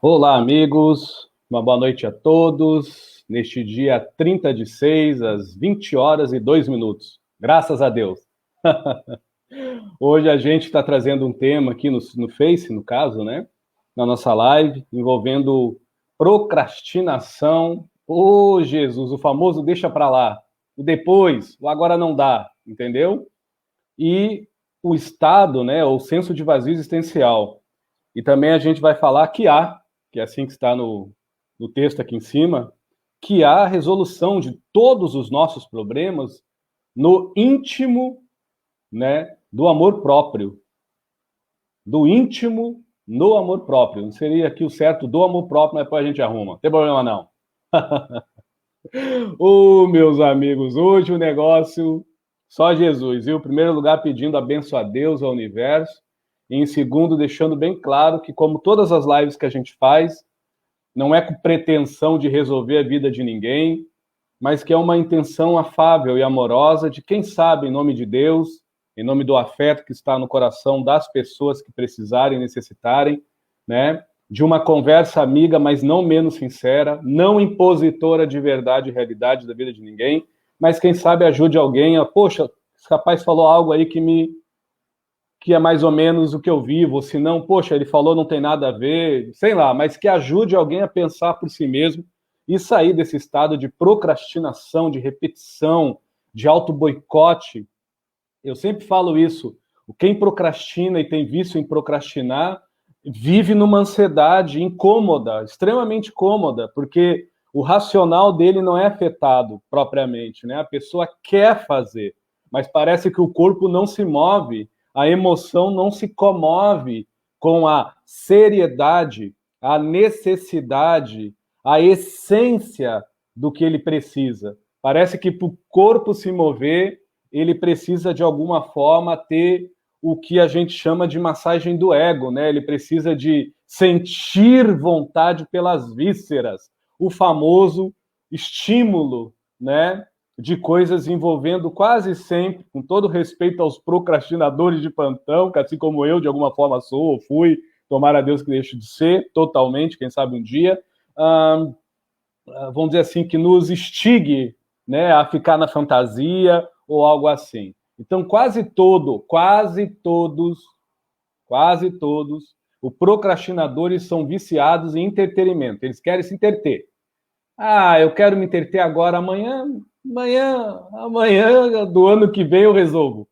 Olá, amigos. Uma boa noite a todos. Neste dia 30/6, às 20h02. Graças a Deus. Hoje a gente está trazendo um tema aqui no Face, no caso, né? Na nossa live, envolvendo procrastinação. Ô, Jesus, o famoso deixa para lá. O depois, o agora não dá, entendeu? E o estado, né? O senso de vazio existencial. E também a gente vai falar que é assim que está no texto aqui em cima, que há a resolução de todos os nossos problemas no íntimo, né, do amor próprio. Do íntimo no amor próprio. Não seria aqui o certo do amor próprio, mas depois a gente arruma. Não tem problema não. Meus amigos, hoje o negócio só Jesus, viu? Em primeiro lugar, pedindo a bênção a Deus, ao universo, e em segundo, deixando bem claro que, como todas as lives que a gente faz, não é com pretensão de resolver a vida de ninguém, mas que é uma intenção afável e amorosa de quem sabe, em nome de Deus, em nome do afeto que está no coração das pessoas que precisarem, necessitarem, né? De uma conversa amiga, mas não menos sincera, não impositora de verdade e realidade da vida de ninguém, mas quem sabe ajude alguém a, poxa, esse rapaz falou algo aí que é mais ou menos o que eu vivo, ou se não, poxa, ele falou não tem nada a ver, sei lá, mas que ajude alguém a pensar por si mesmo e sair desse estado de procrastinação, de repetição, de auto-boicote. Eu sempre falo isso, quem procrastina e tem vício em procrastinar, vive numa ansiedade incômoda, extremamente cômoda, porque o racional dele não é afetado propriamente, né? A pessoa quer fazer, mas parece que o corpo não se move, a emoção não se comove com a seriedade, a necessidade, a essência do que ele precisa. Parece que para o corpo se mover, ele precisa de alguma forma ter o que a gente chama de massagem do ego, né? Ele precisa de sentir vontade pelas vísceras, o famoso estímulo, né? De coisas envolvendo quase sempre, com todo respeito aos procrastinadores de plantão, que assim como eu, de alguma forma sou ou fui, tomara a Deus que deixe de ser totalmente, quem sabe um dia, vamos dizer assim, que nos instigue, né, a ficar na fantasia ou algo assim. Então, quase todos, os procrastinadores são viciados em entretenimento. Eles querem se entreter. Eu quero me entreter agora, amanhã do ano que vem eu resolvo.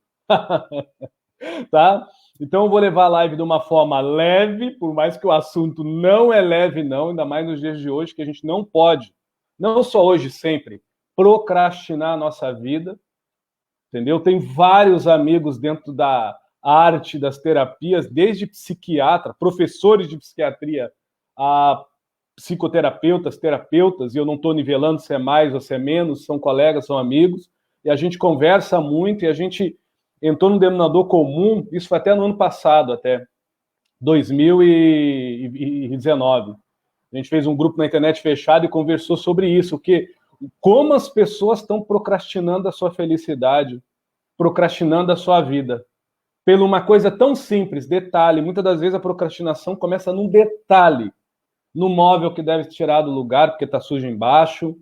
Tá? Então eu vou levar a live de uma forma leve, por mais que o assunto não é leve não, ainda mais nos dias de hoje, que a gente não pode, não só hoje, sempre, procrastinar a nossa vida, entendeu? Tem vários amigos dentro da arte das terapias, desde psiquiatra, professores de psiquiatria, a psicoterapeutas, terapeutas, e eu não estou nivelando se é mais ou se é menos, são colegas, são amigos, e a gente conversa muito, e a gente entrou num denominador comum, isso foi até no ano passado, até 2019. A gente fez um grupo na internet fechado e conversou sobre isso, como as pessoas estão procrastinando a sua felicidade, procrastinando a sua vida. Pela uma coisa tão simples, detalhe, muitas das vezes a procrastinação começa num detalhe, no móvel que deve tirar do lugar porque está sujo embaixo,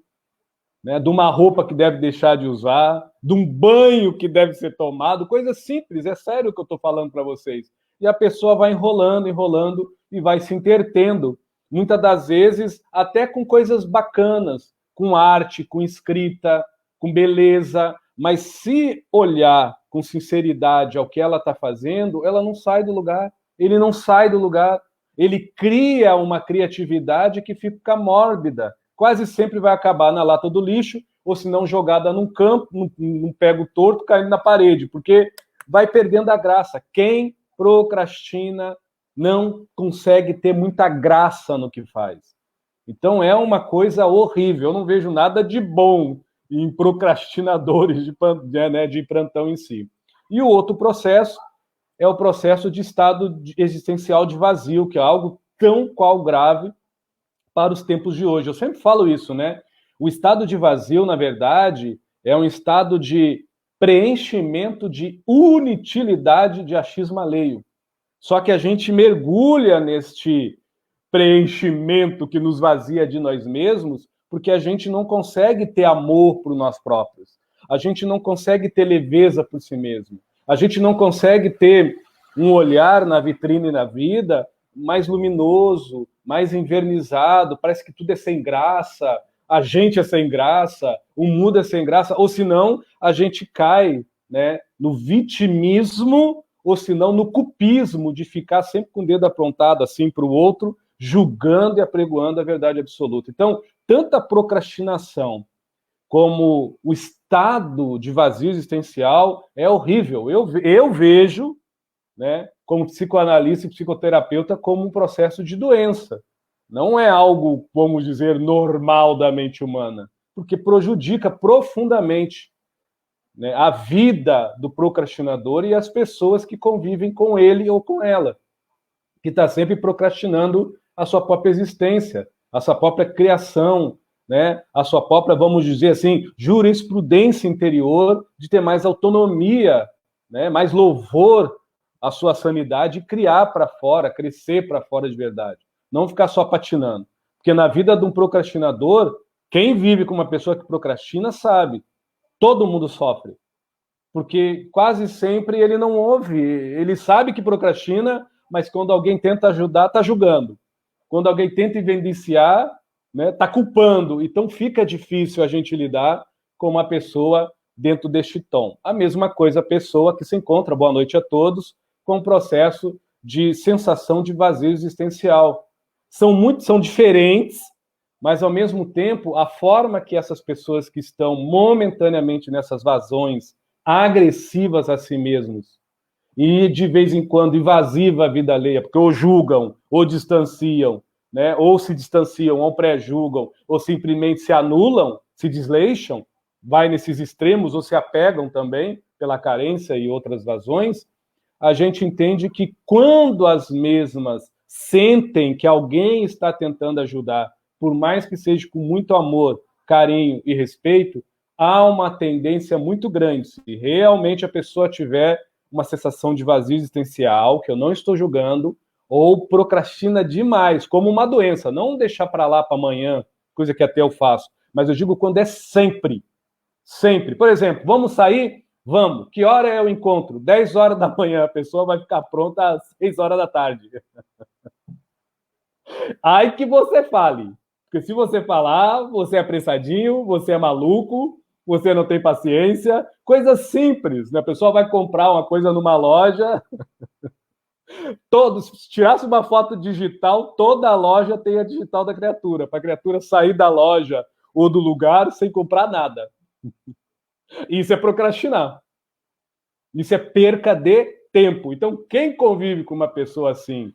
né, de uma roupa que deve deixar de usar, de um banho que deve ser tomado, coisa simples, é sério o que eu estou falando para vocês. E a pessoa vai enrolando e vai se entretendo, muitas das vezes até com coisas bacanas, com arte, com escrita, com beleza, mas se olhar com sinceridade ao que ela está fazendo, ela não sai do lugar, ele não sai do lugar, ele cria uma criatividade que fica mórbida, quase sempre vai acabar na lata do lixo, ou se não jogada num campo, num pego torto, caindo na parede, porque vai perdendo a graça. Quem procrastina não consegue ter muita graça no que faz. Então é uma coisa horrível, eu não vejo nada de bom em procrastinadores de plantão em si. E o outro processo é o processo de estado existencial de vazio, que é algo tão qual grave para os tempos de hoje. Eu sempre falo isso, né? O estado de vazio, na verdade, é um estado de preenchimento de unitilidade de achismo alheio. Só que a gente mergulha neste preenchimento que nos vazia de nós mesmos, porque a gente não consegue ter amor por nós próprios. A gente não consegue ter leveza por si mesmo. A gente não consegue ter um olhar na vitrine na vida mais luminoso, mais envernizado, parece que tudo é sem graça, a gente é sem graça, o mundo é sem graça, ou senão a gente cai, né, no vitimismo, ou senão no cupismo de ficar sempre com o dedo apontado assim para o outro, julgando e apregoando a verdade absoluta. Então, tanta procrastinação como o estado de vazio existencial é horrível. Eu vejo, né, como psicoanalista e psicoterapeuta, como um processo de doença. Não é algo, vamos dizer, normal da mente humana, porque prejudica profundamente, né, a vida do procrastinador e as pessoas que convivem com ele ou com ela, que está sempre procrastinando a sua própria existência, a sua própria criação, né, a sua própria, vamos dizer assim, jurisprudência interior de ter mais autonomia, né, mais louvor à sua sanidade e criar para fora, crescer para fora de verdade. Não ficar só patinando. Porque na vida de um procrastinador, quem vive com uma pessoa que procrastina sabe, todo mundo sofre. Porque quase sempre ele não ouve, ele sabe que procrastina, mas quando alguém tenta ajudar, está julgando. Quando alguém tenta evidenciar, né, está culpando. Então fica difícil a gente lidar com uma pessoa dentro deste tom. A mesma coisa a pessoa que se encontra, boa noite a todos, com um processo de sensação de vazio existencial. São diferentes, mas ao mesmo tempo, a forma que essas pessoas que estão momentaneamente nessas vazões agressivas a si mesmos e de vez em quando invasiva a vida alheia, porque ou julgam, ou distanciam, né? Ou se distanciam, ou pré-julgam, ou simplesmente se anulam, se desleixam, vai nesses extremos, ou se apegam também pela carência e outras vazões, a gente entende que quando as mesmas sentem que alguém está tentando ajudar, por mais que seja com muito amor, carinho e respeito, há uma tendência muito grande, se realmente a pessoa tiver uma sensação de vazio existencial, que eu não estou julgando, ou procrastina demais, como uma doença, não deixar para lá para amanhã, coisa que até eu faço, mas eu digo quando é sempre. Sempre. Por exemplo, vamos sair? Vamos. Que hora é o encontro? 10 horas da manhã, a pessoa vai ficar pronta às 6 horas da tarde. Aí que você fale. Porque se você falar, você é apressadinho, você é maluco, você não tem paciência. Coisas simples, né? A pessoa vai comprar uma coisa numa loja, todos, se tirasse uma foto digital, toda a loja tem a digital da criatura, para a criatura sair da loja ou do lugar sem comprar nada. Isso é procrastinar. Isso é perca de tempo. Então, quem convive com uma pessoa assim,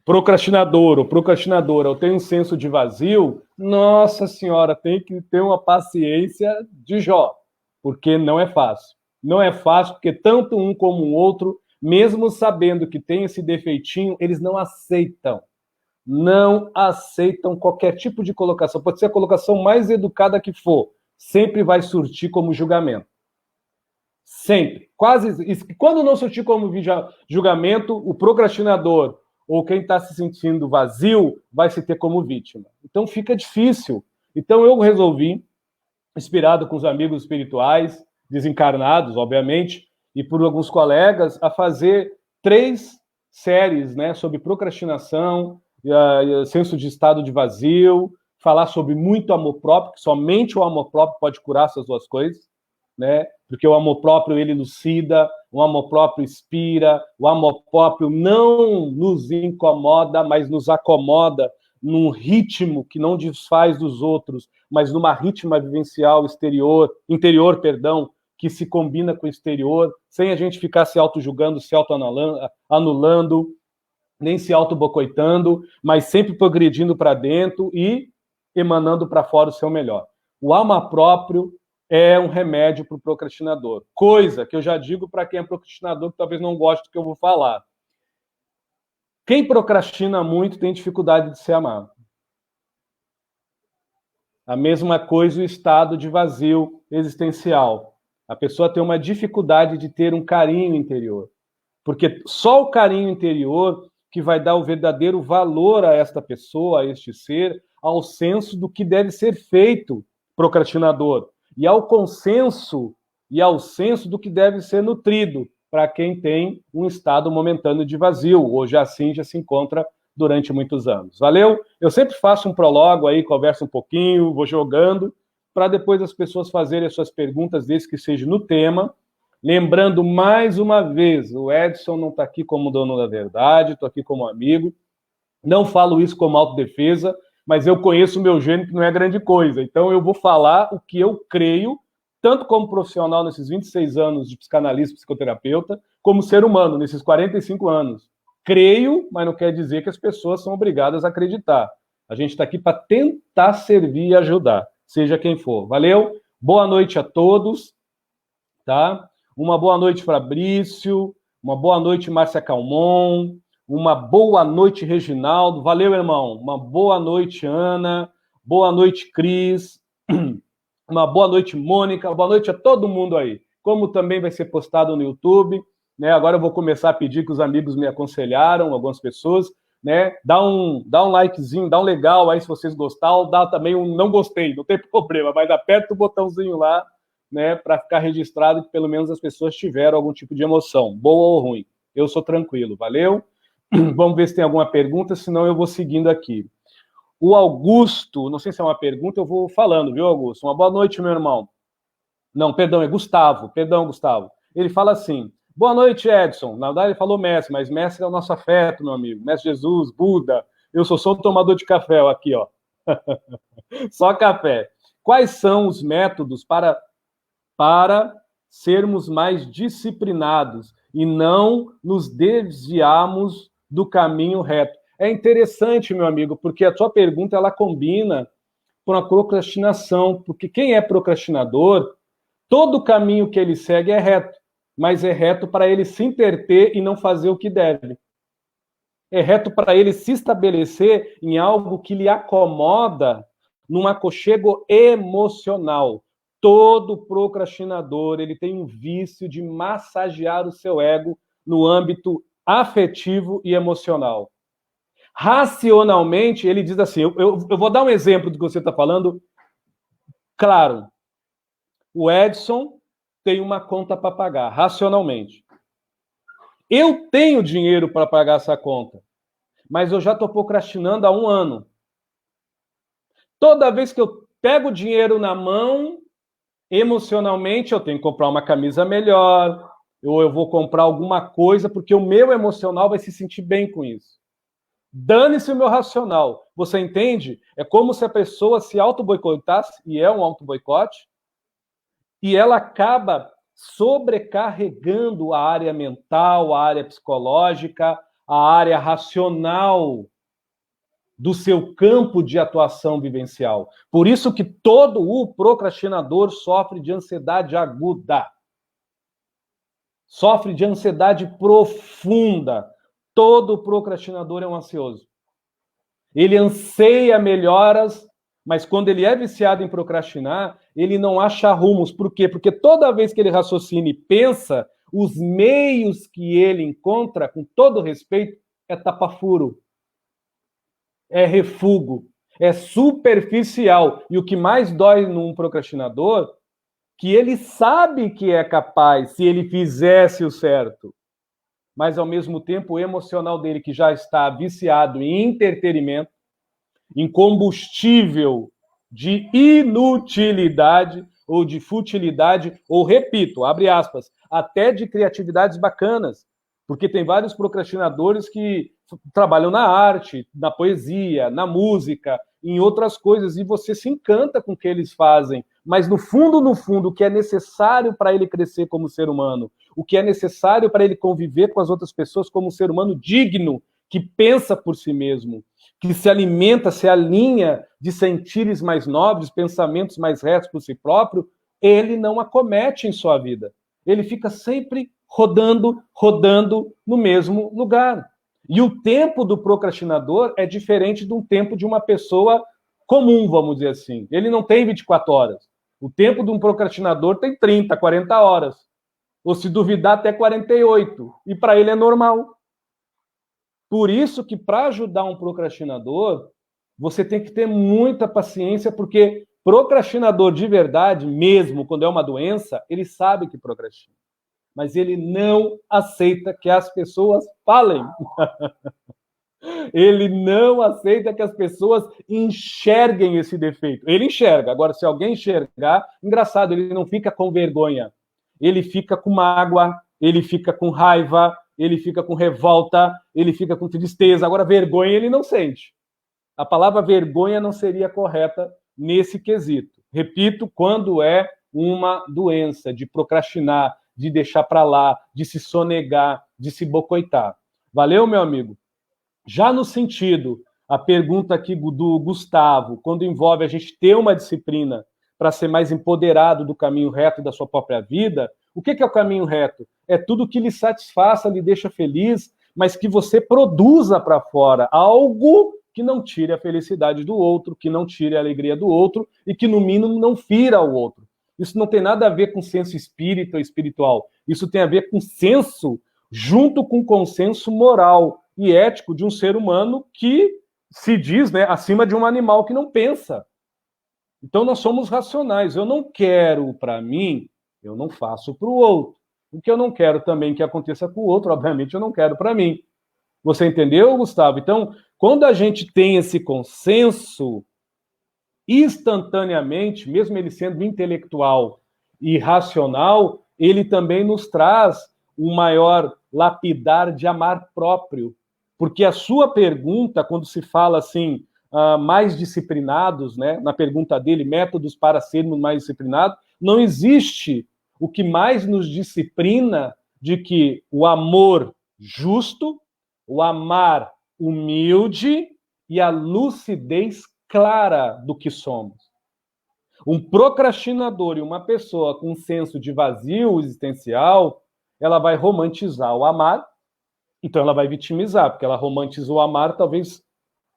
procrastinador ou procrastinadora, ou tem um senso de vazio, nossa senhora, tem que ter uma paciência de Jó, porque não é fácil. Não é fácil, porque tanto um como o outro, mesmo sabendo que tem esse defeitinho, eles não aceitam. Não aceitam qualquer tipo de colocação. Pode ser a colocação mais educada que for, sempre vai surtir como julgamento. Sempre. Quase. Quando não surtir como julgamento, o procrastinador ou quem está se sentindo vazio vai se ter como vítima. Então fica difícil. Então eu resolvi, inspirado com os amigos espirituais, desencarnados, obviamente, e por alguns colegas, a fazer 3 séries, né, sobre procrastinação, senso de estado de vazio, falar sobre muito amor próprio, que somente o amor próprio pode curar essas 2 coisas, né? Porque o amor próprio, ele lucida, o amor próprio inspira, o amor próprio não nos incomoda, mas nos acomoda num ritmo que não desfaz dos outros, mas numa ritma vivencial interior, que se combina com o exterior, sem a gente ficar se auto-julgando, se auto-anulando, nem se auto-bocoitando, mas sempre progredindo para dentro e emanando para fora o seu melhor. O amor próprio é um remédio para o procrastinador. Coisa que eu já digo para quem é procrastinador, que talvez não goste do que eu vou falar. Quem procrastina muito tem dificuldade de ser amado. A mesma coisa o estado de vazio existencial. A pessoa tem uma dificuldade de ter um carinho interior. Porque só o carinho interior que vai dar o verdadeiro valor a esta pessoa, a este ser, ao senso do que deve ser feito, procrastinador, e ao consenso e ao senso do que deve ser nutrido para quem tem um estado momentâneo de vazio, ou já assim já se encontra durante muitos anos. Valeu? Eu sempre faço um prólogo aí, converso um pouquinho, vou jogando, para depois as pessoas fazerem as suas perguntas, desde que seja no tema. Lembrando mais uma vez, o Edson não está aqui como dono da verdade, estou aqui como amigo. Não falo isso como autodefesa, mas eu conheço o meu gênio, que não é grande coisa. Então eu vou falar o que eu creio, tanto como profissional nesses 26 anos de psicanalista, psicoterapeuta, como ser humano nesses 45 anos. Creio, mas não quer dizer que as pessoas são obrigadas a acreditar. A gente está aqui para tentar servir e ajudar, seja quem for. Valeu? Boa noite a todos, tá? Uma boa noite, Fabrício. Uma boa noite, Márcia Calmon. Uma boa noite, Reginaldo. Valeu, irmão. Uma boa noite, Ana. Boa noite, Cris. Uma boa noite, Mônica. Boa noite a todo mundo aí. Como também vai ser postado no YouTube, né? Agora eu vou começar a pedir que os amigos me aconselharam, algumas pessoas, né? Dá um likezinho, dá um legal aí se vocês gostaram. Dá também um não gostei, não tem problema, mas aperta o botãozinho lá, né, para ficar registrado que pelo menos as pessoas tiveram algum tipo de emoção, boa ou ruim. Eu sou tranquilo, valeu? Vamos ver se tem alguma pergunta, senão eu vou seguindo aqui. O Augusto, não sei se é uma pergunta, eu vou falando, viu, Augusto? Uma boa noite, meu irmão. Não, perdão, é Gustavo. Perdão, Gustavo. Ele fala assim, boa noite, Edson. Na verdade, ele falou mestre, mas mestre é o nosso afeto, meu amigo. Mestre Jesus, Buda. Eu sou um tomador de café, ó, aqui, ó. Só café. Quais são os métodos para sermos mais disciplinados e não nos desviarmos do caminho reto? É interessante, meu amigo, porque a tua pergunta ela combina com a procrastinação, porque quem é procrastinador, todo o caminho que ele segue é reto, mas é reto para ele se interter e não fazer o que deve. É reto para ele se estabelecer em algo que lhe acomoda num aconchego emocional. Todo procrastinador, ele tem um vício de massagear o seu ego no âmbito afetivo e emocional. Racionalmente, ele diz assim, eu vou dar um exemplo do que você está falando. Claro, o Edson tem uma conta para pagar, racionalmente. Eu tenho dinheiro para pagar essa conta, mas eu já estou procrastinando há 1 ano. Toda vez que eu pego o dinheiro na mão, emocionalmente, eu tenho que comprar uma camisa melhor, ou eu vou comprar alguma coisa, porque o meu emocional vai se sentir bem com isso. Dane-se o meu racional. Você entende? É como se a pessoa se auto-boicotasse, e é um auto-boicote, e ela acaba sobrecarregando a área mental, a área psicológica, a área racional do seu campo de atuação vivencial. Por isso que todo o procrastinador sofre de ansiedade aguda. Sofre de ansiedade profunda. Todo procrastinador é um ansioso. Ele anseia melhoras, mas quando ele é viciado em procrastinar, ele não acha rumos. Por quê? Porque toda vez que ele raciocina e pensa, os meios que ele encontra, com todo respeito, é tapa-furo, é refúgio, é superficial. E o que mais dói num procrastinador, que ele sabe que é capaz, se ele fizesse o certo, mas ao mesmo tempo o emocional dele, que já está viciado em entretenimento, em combustível de inutilidade ou de futilidade, ou, repito, abre aspas, até de criatividades bacanas, porque tem vários procrastinadores que trabalham na arte, na poesia, na música, em outras coisas, e você se encanta com o que eles fazem, mas no fundo, o que é necessário para ele crescer como ser humano, o que é necessário para ele conviver com as outras pessoas como um ser humano digno, que pensa por si mesmo, que se alimenta, se alinha de sentires mais nobres, pensamentos mais retos por si próprio, ele não acomete em sua vida. Ele fica sempre rodando no mesmo lugar. E o tempo do procrastinador é diferente do tempo de uma pessoa comum, vamos dizer assim. Ele não tem 24 horas. O tempo de um procrastinador tem 30, 40 horas. Ou se duvidar, até 48. E para ele é normal. Por isso que para ajudar um procrastinador, você tem que ter muita paciência, porque procrastinador de verdade, mesmo quando é uma doença, ele sabe que procrastina. Mas ele não aceita que as pessoas falem. Ele não aceita que as pessoas enxerguem esse defeito. Ele enxerga. Agora, se alguém enxergar, engraçado, ele não fica com vergonha. Ele fica com mágoa, ele fica com raiva, ele fica com revolta, ele fica com tristeza. Agora, vergonha ele não sente. A palavra vergonha não seria correta nesse quesito. Repito, quando é uma doença de procrastinar, de deixar para lá, de se sonegar, de se bocoitar. Valeu, meu amigo? Já no sentido, a pergunta aqui do Gustavo, quando envolve a gente ter uma disciplina para ser mais empoderado do caminho reto da sua própria vida, o que é o caminho reto? É tudo que lhe satisfaça, lhe deixa feliz, mas que você produza para fora algo que não tire a felicidade do outro, que não tire a alegria do outro e que, no mínimo, não fira o outro. Isso não tem nada a ver com senso espírita ou espiritual. Isso tem a ver com senso junto com consenso moral e ético de um ser humano que se diz, né, acima de um animal que não pensa. Então, nós somos racionais. Eu não quero para mim, eu não faço para o outro. O que eu não quero também que aconteça com o outro, obviamente, eu não quero para mim. Você entendeu, Gustavo? Então, quando a gente tem esse consenso, instantaneamente, mesmo ele sendo intelectual e racional, ele também nos traz um maior lapidar de amar próprio. Porque a sua pergunta, quando se fala assim, mais disciplinados, né, na pergunta dele, métodos para sermos mais disciplinados, não existe o que mais nos disciplina de que o amor justo, o amar humilde e a lucidez clara do que somos. Um procrastinador e uma pessoa com um senso de vazio existencial, ela vai romantizar o amar, então ela vai vitimizar, porque ela romantizou o amar, talvez,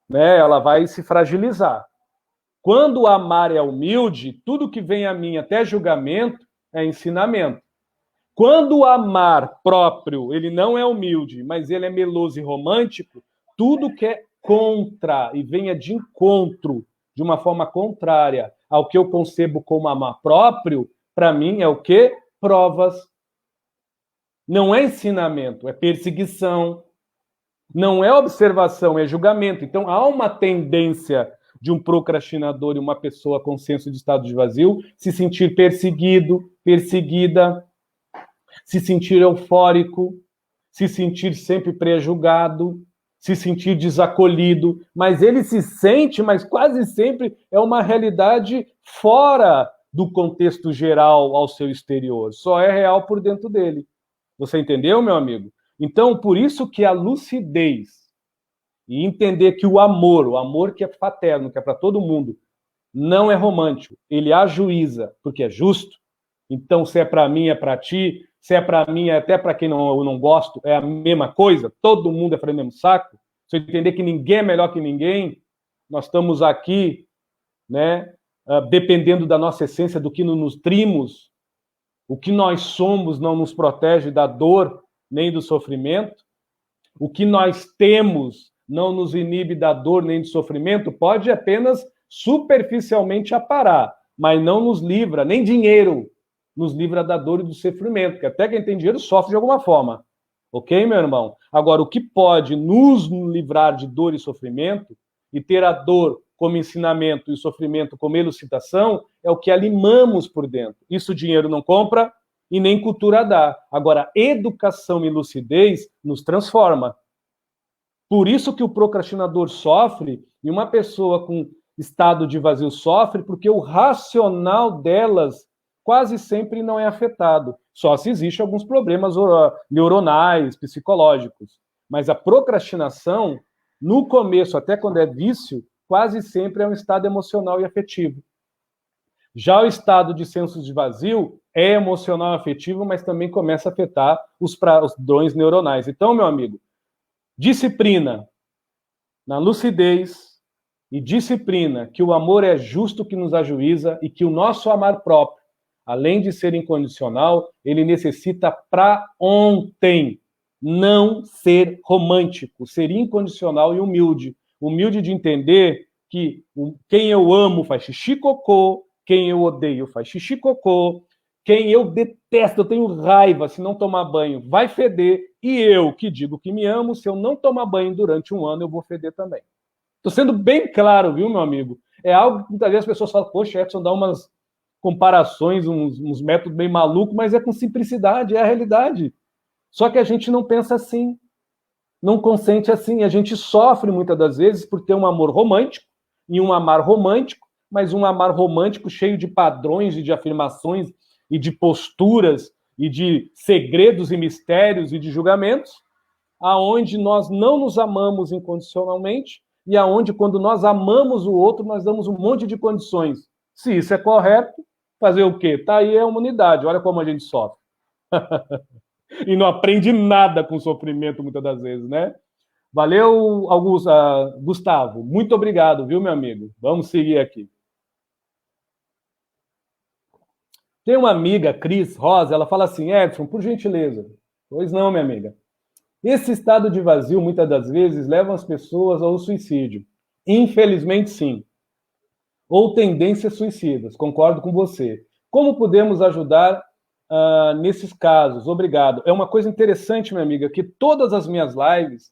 né, ela vai se fragilizar. Quando o amar é humilde, tudo que vem a mim até julgamento é ensinamento. Quando o amar próprio, ele não é humilde, mas ele é meloso e romântico, tudo que é contra e venha de encontro, de uma forma contrária ao que eu concebo como amar próprio, para mim é o quê? Provas. Não é ensinamento, é perseguição. Não é observação, é julgamento. Então, há uma tendência de um procrastinador e uma pessoa com senso de estado de vazio se sentir perseguido, perseguida, se sentir eufórico, se sentir sempre pré-julgado, se sentir desacolhido, mas ele se sente, mas quase sempre é uma realidade fora do contexto geral ao seu exterior, só é real por dentro dele. Você entendeu, meu amigo? Então, por isso que a lucidez e entender que o amor que é fraterno, que é para todo mundo, não é romântico, ele ajuiza, porque é justo. Então, se é para mim, é para ti, se é para mim, é até para quem eu não gosto, é a mesma coisa, todo mundo é para o mesmo saco. Se eu entender que ninguém é melhor que ninguém, nós estamos aqui, né, dependendo da nossa essência, do que nos nutrimos, o que nós somos não nos protege da dor nem do sofrimento, o que nós temos não nos inibe da dor nem do sofrimento, pode apenas superficialmente aparar, mas não nos livra, nem dinheiro nos livra da dor e do sofrimento, porque até quem tem dinheiro sofre de alguma forma. Ok, meu irmão? Agora, o que pode nos livrar de dor e sofrimento, e ter a dor como ensinamento e o sofrimento como elucidação, é o que alimamos por dentro. Isso o dinheiro não compra e nem cultura dá. Agora, educação e lucidez nos transforma. Por isso que o procrastinador sofre e uma pessoa com estado de vazio sofre, porque o racional delas quase sempre não é afetado. Só se existem alguns problemas neuronais, psicológicos. Mas a procrastinação, no começo, até quando é vício, quase sempre é um estado emocional e afetivo. Já o estado de senso de vazio é emocional e afetivo, mas também começa a afetar os padrões neuronais. Então, meu amigo, disciplina na lucidez, e disciplina, que o amor é justo que nos ajuiza e que o nosso amar próprio, além de ser incondicional, ele necessita para ontem não ser romântico, ser incondicional e humilde. Humilde de entender que quem eu amo faz xixi cocô, quem eu odeio faz xixi cocô, quem eu detesto, eu tenho raiva, se não tomar banho, vai feder, e eu, que digo que me amo, se eu não tomar banho durante um ano, eu vou feder também. Estou sendo bem claro, viu, meu amigo? É algo que muitas vezes as pessoas falam, poxa, Edson dá umas comparações, uns métodos bem malucos, mas é com simplicidade, é a realidade. Só que a gente não pensa assim, não consente assim. A gente sofre muitas das vezes por ter um amor romântico, e um amar romântico, mas um amar romântico cheio de padrões e de afirmações e de posturas e de segredos e mistérios e de julgamentos, aonde nós não nos amamos incondicionalmente e aonde, quando nós amamos o outro, nós damos um monte de condições. Se isso é correto, fazer o quê? Tá aí a humanidade, olha como a gente sofre. E não aprende nada com sofrimento, muitas das vezes, né? Valeu, Gustavo. Muito obrigado, viu, meu amigo? Vamos seguir aqui. Tem uma amiga, Cris Rosa, ela fala assim, Edson, por gentileza. Pois não, minha amiga. Esse estado de vazio, muitas das vezes, leva as pessoas ao suicídio. Infelizmente, sim. Ou tendências suicidas, concordo com você. Como podemos ajudar nesses casos? Obrigado. É uma coisa interessante, minha amiga, que todas as minhas lives,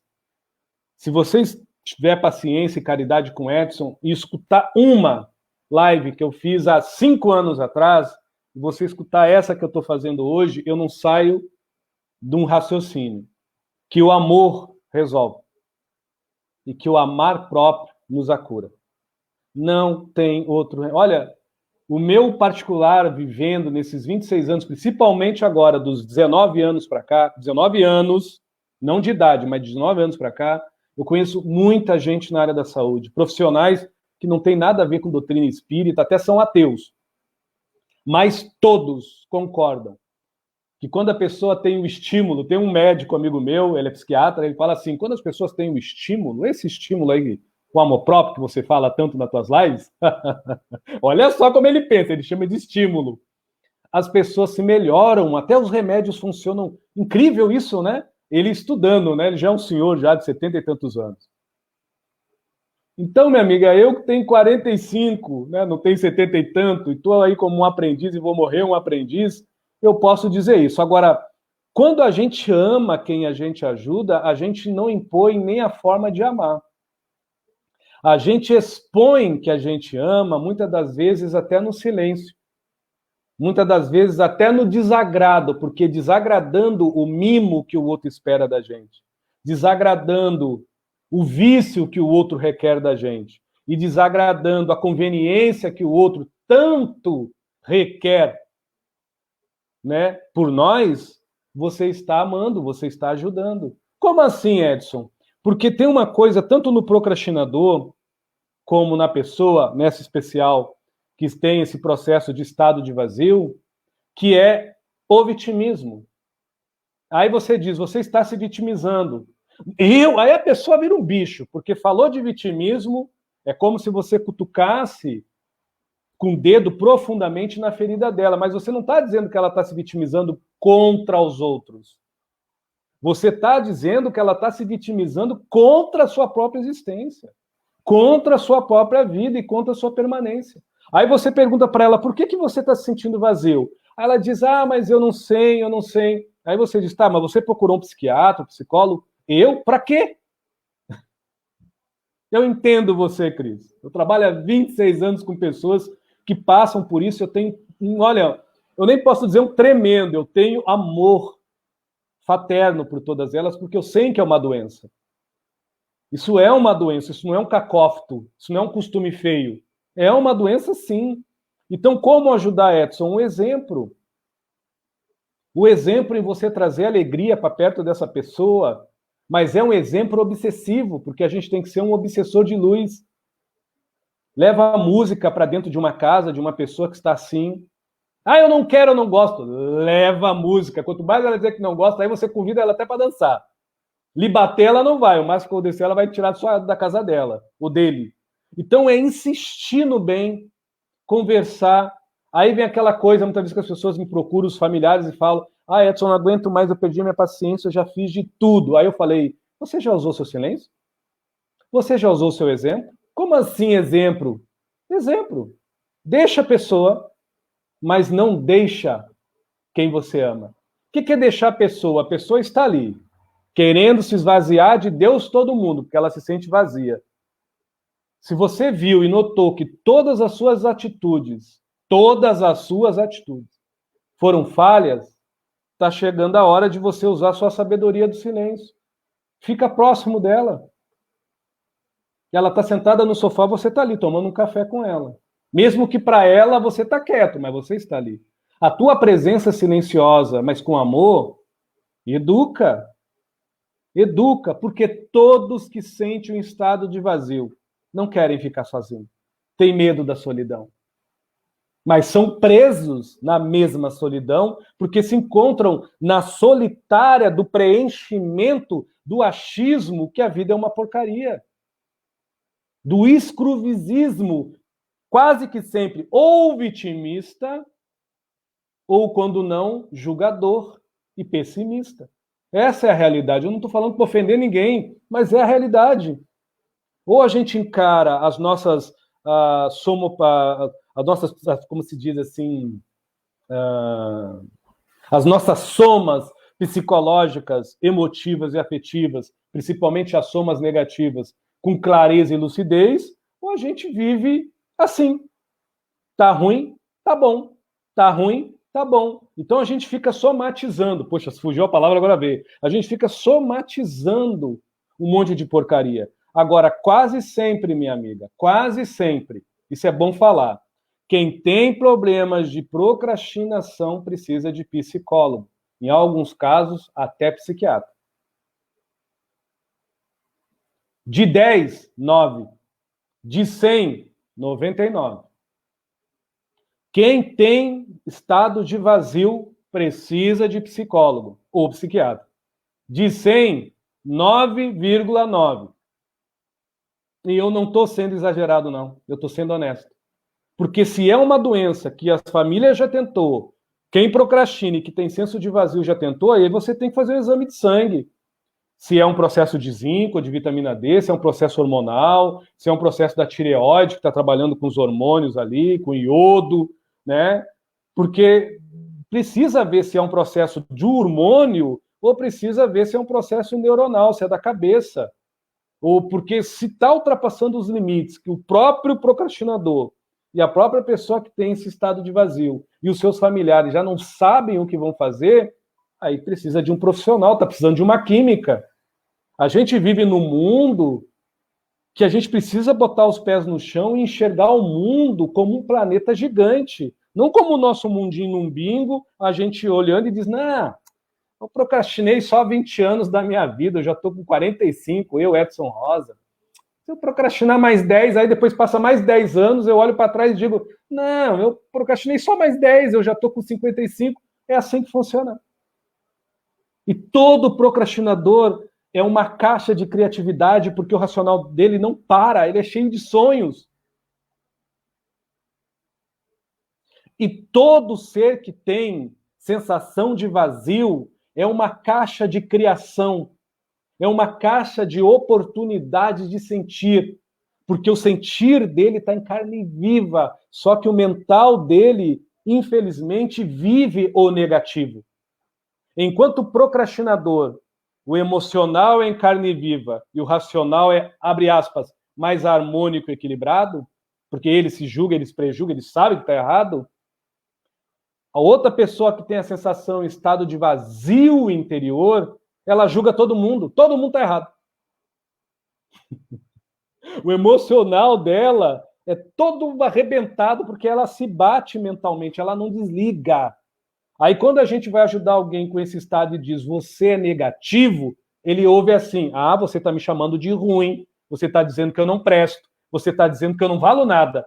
se vocês tiver paciência e caridade com Edson e escutar uma live que eu fiz há 5 anos atrás, e você escutar essa que eu estou fazendo hoje, eu não saio de um raciocínio. Que o amor resolve. E que o amar próprio nos acura. Não tem outro... Olha, o meu particular vivendo nesses 26 anos, principalmente agora, dos 19 anos para cá, 19 anos, não de idade, mas de 19 anos para cá, eu conheço muita gente na área da saúde, profissionais que não tem nada a ver com doutrina espírita, até são ateus. Mas todos concordam que quando a pessoa tem o estímulo, tem um médico amigo meu, ele é psiquiatra, ele fala assim, quando as pessoas têm o estímulo, esse estímulo aí, o amor próprio que você fala tanto nas tuas lives, olha só como ele pensa, ele chama de estímulo. As pessoas se melhoram, até os remédios funcionam. Incrível isso, né? Ele estudando, né? Ele já é um senhor já de 70 e tantos anos. Então, minha amiga, eu que tenho 45, né? Não tenho 70 e tanto, e estou aí como um aprendiz e vou morrer um aprendiz, eu posso dizer isso. Agora, quando a gente ama quem a gente ajuda, a gente não impõe nem a forma de amar. A gente expõe que a gente ama, muitas das vezes até no silêncio. Muitas das vezes até no desagrado, porque desagradando o mimo que o outro espera da gente, desagradando o vício que o outro requer da gente, e desagradando a conveniência que o outro tanto requer, né, por nós, você está amando, você está ajudando. Como assim, Edson? Porque tem uma coisa, tanto no procrastinador, como na pessoa, nessa especial, que tem esse processo de estado de vazio, que é o vitimismo. Aí você diz, você está se vitimizando. Aí a pessoa vira um bicho, porque falou de vitimismo, é como se você cutucasse com o dedo profundamente na ferida dela, mas você não está dizendo que ela está se vitimizando contra os outros. Você está dizendo que ela está se vitimizando contra a sua própria existência, contra a sua própria vida e contra a sua permanência. Aí você pergunta para ela, por que você está se sentindo vazio? Aí ela diz, mas eu não sei, eu não sei. Aí você diz, tá, mas você procurou um psiquiatra, um psicólogo? Eu? Para quê? Eu entendo você, Cris. Eu trabalho há 26 anos com pessoas que passam por isso. Eu tenho, olha, eu nem posso dizer um tremendo, eu tenho amor fraterno por todas elas, porque eu sei que é uma doença. Isso é uma doença, isso não é um cacófito, isso não é um costume feio. É uma doença, sim. Então, como ajudar, Edson? Um exemplo. O exemplo em você trazer alegria para perto dessa pessoa, mas é um exemplo obsessivo, porque a gente tem que ser um obsessor de luz. Leva a música para dentro de uma casa, de uma pessoa que está assim. Eu não quero, eu não gosto. Leva a música. Quanto mais ela dizer que não gosta, aí você convida ela até para dançar. Lhe bater, ela não vai. O máximo que eu descer, ela vai tirar só da casa dela, ou dele. Então é insistir no bem, conversar. Aí vem aquela coisa, muitas vezes que as pessoas me procuram, os familiares, e falam: ah, Edson, não aguento mais, eu perdi minha paciência, eu já fiz de tudo. Aí eu falei: você já usou seu silêncio? Você já usou seu exemplo? Como assim exemplo? Exemplo. Deixa a pessoa, mas não deixa quem você ama. O que é deixar a pessoa? A pessoa está ali, querendo se esvaziar de Deus todo mundo, porque ela se sente vazia. Se você viu e notou que todas as suas atitudes foram falhas, está chegando a hora de você usar a sua sabedoria do silêncio. Fica próximo dela. Ela está sentada no sofá, você está ali tomando um café com ela. Mesmo que para ela você está quieto, mas você está ali. A tua presença silenciosa, mas com amor, educa. Educa, porque todos que sentem um estado de vazio não querem ficar sozinhos. Têm medo da solidão. Mas são presos na mesma solidão, porque se encontram na solitária do preenchimento do achismo que a vida é uma porcaria. Do escruvisismo, quase que sempre ou vitimista, ou quando não, julgador e pessimista. Essa é a realidade. Eu não estou falando para ofender ninguém, mas é a realidade. Ou a gente encara as nossas, as nossas, como se diz assim, as nossas somas psicológicas, emotivas e afetivas, principalmente as somas negativas, com clareza e lucidez, ou a gente vive assim. Tá ruim, tá bom. Tá ruim, tá bom. Então a gente fica somatizando. Poxa, se fugiu a palavra, agora veio. A gente fica somatizando um monte de porcaria. Agora, quase sempre, minha amiga, quase sempre, isso é bom falar, quem tem problemas de procrastinação precisa de psicólogo. Em alguns casos, até psiquiatra. De 10, 9. De 100, 99. Quem tem estado de vazio precisa de psicólogo ou psiquiatra. De 100, 9,9. E eu não estou sendo exagerado, não. Eu estou sendo honesto. Porque se é uma doença que a família já tentou, quem procrastina e que tem senso de vazio já tentou, aí você tem que fazer um exame de sangue. Se é um processo de zinco, de vitamina D, se é um processo hormonal, se é um processo da tireoide, que está trabalhando com os hormônios ali, com iodo, né? Porque precisa ver se é um processo de hormônio ou precisa ver se é um processo neuronal, se é da cabeça. Ou porque se está ultrapassando os limites que o próprio procrastinador e a própria pessoa que tem esse estado de vazio e os seus familiares já não sabem o que vão fazer, aí precisa de um profissional, está precisando de uma química. A gente vive num mundo que a gente precisa botar os pés no chão e enxergar o mundo como um planeta gigante. Não como o nosso mundinho num bingo, a gente olhando e diz, não, eu procrastinei só 20 anos da minha vida, eu já estou com 45, eu, Edson Rosa. Se eu procrastinar mais 10, aí depois passa mais 10 anos, eu olho para trás e digo, não, eu procrastinei só mais 10, eu já estou com 55. É assim que funciona. E todo procrastinador é uma caixa de criatividade, porque o racional dele não para, ele é cheio de sonhos. E todo ser que tem sensação de vazio é uma caixa de criação, é uma caixa de oportunidade de sentir, porque o sentir dele está em carne viva, só que o mental dele, infelizmente, vive o negativo. Enquanto o procrastinador, o emocional é em carne viva e o racional é, abre aspas, mais harmônico e equilibrado, porque ele se julga, ele se prejuga, ele sabe que está errado, a outra pessoa que tem a sensação, estado de vazio interior, ela julga todo mundo está errado. O emocional dela é todo arrebentado porque ela se bate mentalmente, ela não desliga. Aí quando a gente vai ajudar alguém com esse estado e diz, você é negativo, ele ouve assim, ah, você está me chamando de ruim, você está dizendo que eu não presto, você está dizendo que eu não valo nada.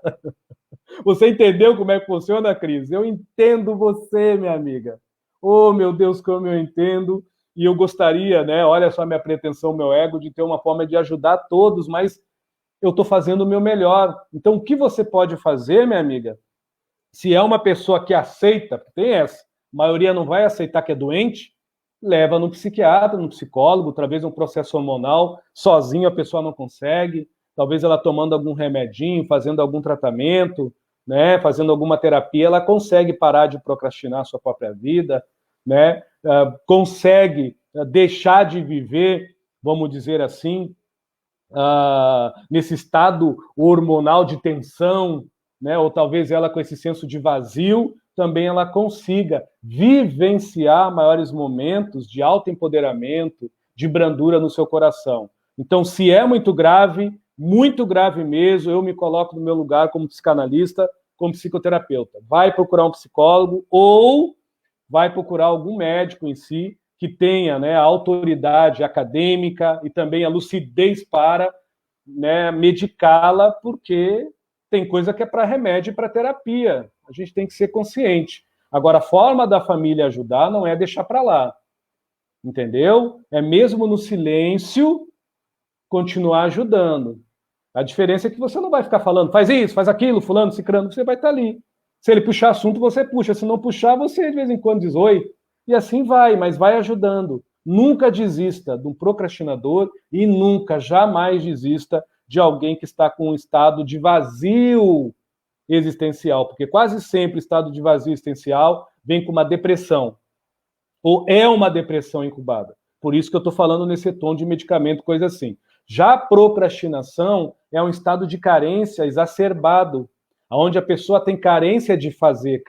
Você entendeu como é que funciona, Cris? Eu entendo você, minha amiga. Oh, meu Deus, como eu entendo. E eu gostaria, né? Olha só a minha pretensão, meu ego, de ter uma forma de ajudar todos, mas eu estou fazendo o meu melhor. Então, o que você pode fazer, minha amiga, se é uma pessoa que aceita, tem essa, a maioria não vai aceitar que é doente, leva no psiquiatra, no psicólogo, talvez um processo hormonal, sozinho a pessoa não consegue, talvez ela tomando algum remedinho, fazendo algum tratamento, né, fazendo alguma terapia, ela consegue parar de procrastinar a sua própria vida, né, consegue deixar de viver, vamos dizer assim, nesse estado hormonal de tensão, né, ou talvez ela com esse senso de vazio, também ela consiga vivenciar maiores momentos de autoempoderamento, de brandura no seu coração. Então, se é muito grave mesmo, eu me coloco no meu lugar como psicanalista, como psicoterapeuta. Vai procurar um psicólogo ou vai procurar algum médico em si que tenha, né, a autoridade acadêmica e também a lucidez para, né, medicá-la, porque tem coisa que é para remédio e para terapia. A gente tem que ser consciente. Agora, a forma da família ajudar não é deixar para lá. Entendeu? É mesmo no silêncio continuar ajudando. A diferença é que você não vai ficar falando, faz isso, faz aquilo, fulano, cicrano, você vai estar ali. Se ele puxar assunto, você puxa. Se não puxar, você de vez em quando diz oi. E assim vai, mas vai ajudando. Nunca desista de um procrastinador e nunca, jamais desista de alguém que está com um estado de vazio existencial, porque quase sempre o estado de vazio existencial vem com uma depressão, ou é uma depressão incubada. Por isso que eu estou falando nesse tom de medicamento, coisa assim. Já a procrastinação é um estado de carência exacerbado, onde a pessoa tem carência de fazer,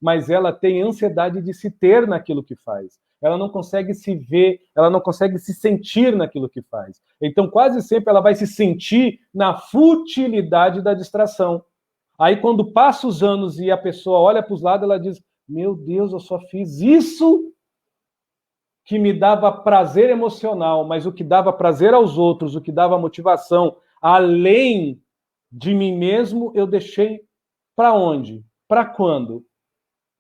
mas ela tem ansiedade de se ter naquilo que faz. Ela não consegue se ver, ela não consegue se sentir naquilo que faz. Então, quase sempre ela vai se sentir na futilidade da distração. Aí, quando passa os anos e a pessoa olha para os lados, ela diz: meu Deus, eu só fiz isso que me dava prazer emocional, mas o que dava prazer aos outros, o que dava motivação, além de mim mesmo, eu deixei para onde? Para quando?